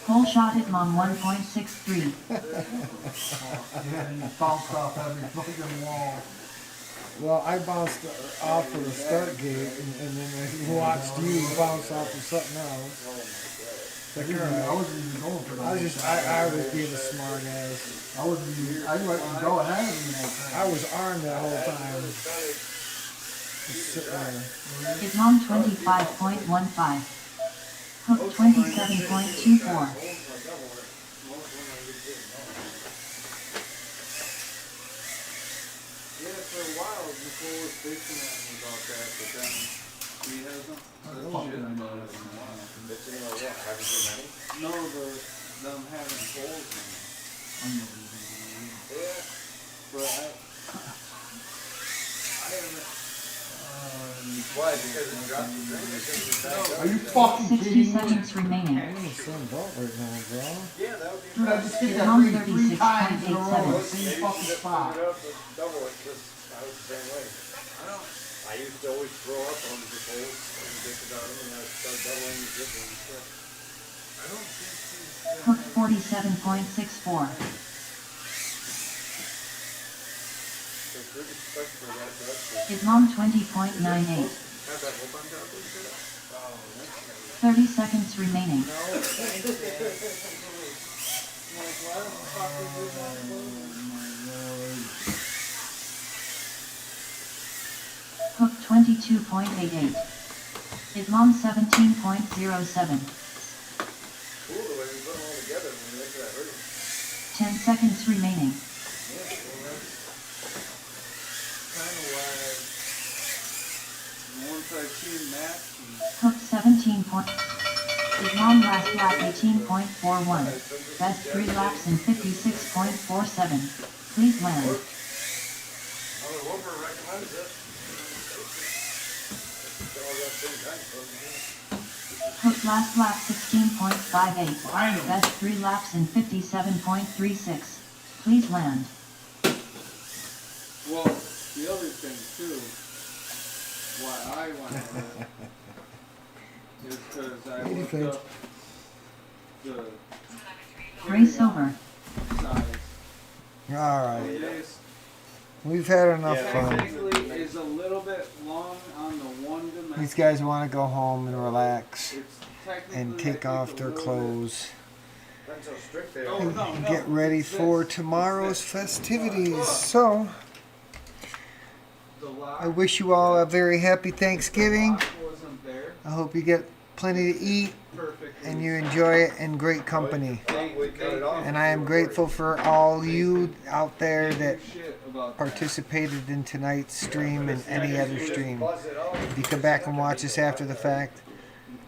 Pole shot at Mom 1.63. Yeah, you bounced off every fucking wall. Well, I bounced off of the start gate and then I watched you bounce off of something else. Like, I wasn't even going for that. I was being a smart ass. I wasn't even. I let you go ahead of me that time. I was armed that whole time. Just sitting there. Islam 25.15. Hook 27.24. Yeah, for a while, just Nicole was bitching at me about that, but then he hasn't said shit about it in a while. Bitching about what? Having too many? No, them having holes in it. Yeah. But I haven't. Why? Because it dropped the drain? Because it backed up? Are you fucking 60 kidding me? seconds remaining. I'm in the same boat right now, bro. Yeah, that would be Dude, I just did that Home three times in a row, 36.87. the Maybe same you fucking should spot. put it up and double it, 'cause I was the same way. I used to always throw up on the poles and think about them, and I started doubling the zipper and stuff. I don't think he's. Hooked 47.64. So it's really stuck for that direction. Islam 20.98. Have that hope on top of it? 30 seconds remaining. Hooked 22.88. Islam 17.07. Cool the way we put them all together when we went to that hurdle. 10 seconds remaining. Kind of like once I seen Matt, Hooked 17 point. Islam last lap 18.41. Best 3 laps in 56.47. Please land. Well, the Rover recommends it. They're all that same time, so Hooked last lap 16.58. Best 3 laps in 57.36. Please land. well, the other thing too, why I went with it, is because I looked up the Race over. size. Alright, This we've had enough Yeah, fun. technically is a little bit long on the one dimension. These guys want to go home and relax It's technically, and I take think, off a their little clothes depends how strict they Oh, are. no, and no, get ready it's for this. tomorrow's It's festivities. So, The lock, I wish you all a very happy the Thanksgiving. lock wasn't there I hope you get plenty to eat perfectly. and you enjoy it in great company. We cut it off. And I am grateful for all you out there that Shit about participated in tonight's stream and any other stream. Buzz it out. If you come back and watch us after the fact,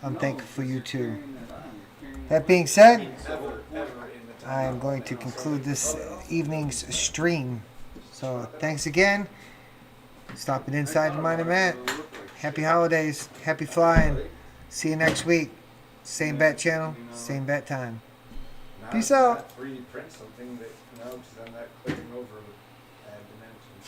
I'm thankful for you too. carrying it on, carrying it That being said, Ever in the time. I am going to conclude this evening's stream. So thanks again. Stopping inside the Mind of Matt. Happy holidays. Happy flying. See you next week. Same bat channel, same bat time. Now Peace it's out. not 3D print something that, you know, 'cause then that clicking over would add dimensions.